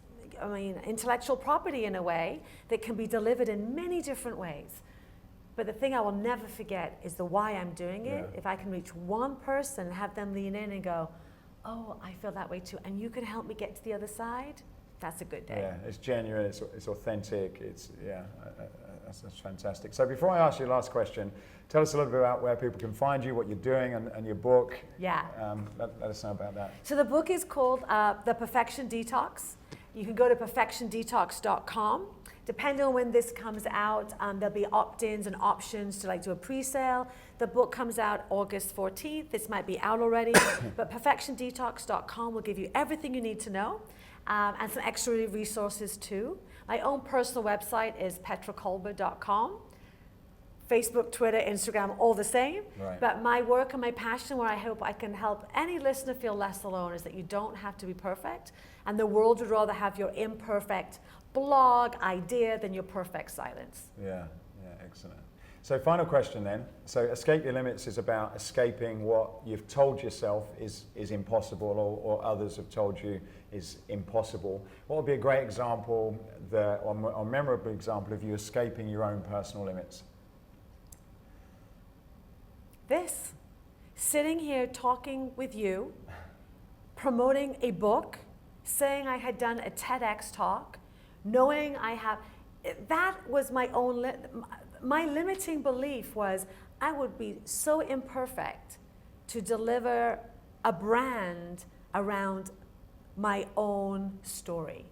intellectual property in a way that can be delivered in many different ways. But the thing I will never forget is the why I'm doing it. If I can reach one person and have them lean in and go, oh, I feel that way too, and you can help me get to the other side, that's a good day.
Yeah, it's genuine, it's authentic, that's fantastic. So before I ask you the last question, tell us a little bit about where people can find you, what you're doing, and your book.
Yeah.
Let us know about that.
So the book is called The Perfection Detox. You can go to perfectiondetox.com. Depending on when this comes out, there'll be opt-ins and options to do a pre-sale. The book comes out August 14th. This might be out already, but perfectiondetox.com will give you everything you need to know. And some extra resources too. My own personal website is petrakolber.com. Facebook, Twitter, Instagram, all the same. Right. But my work and my passion, where I hope I can help any listener feel less alone, is that you don't have to be perfect. And the world would rather have your imperfect blog idea than your perfect silence.
Yeah, excellent. So final question then. So Escape Your Limits is about escaping what you've told yourself is impossible, or others have told you is impossible. What would be a great example, or memorable example of you escaping your own personal limits?
This. Sitting here talking with you, promoting a book, saying I had done a TEDx talk, knowing that was my own, my limiting belief was I would be so imperfect to deliver a brand around my own story.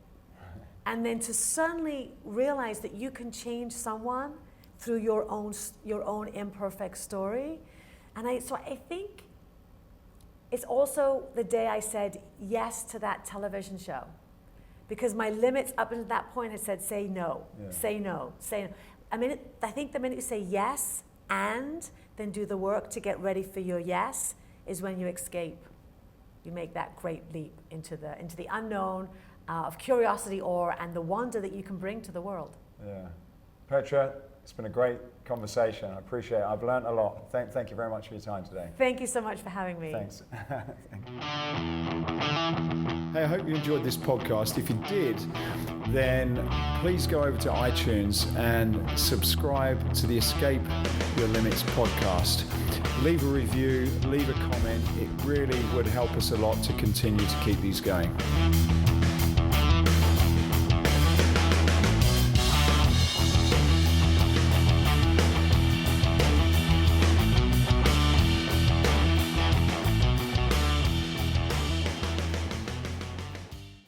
And then to suddenly realize that you can change someone through your own imperfect story. And so I think it's also the day I said yes to that television show. Because my limits up until that point had said, say no, say no, say no. I think the minute you say yes and then do the work to get ready for your yes is when you escape. you make that great leap into the unknown of curiosity, awe, and the wonder that you can bring to the world.
Yeah. Petra, it's been a great conversation. I appreciate it. I've learned a lot. Thank you very much for your time today.
Thank you so much for having me.
Thanks. Hey, I hope you enjoyed this podcast. If you did, then please go over to iTunes and subscribe to the Escape Your Limits podcast. Leave a review, leave a comment. It really would help us a lot to continue to keep these going.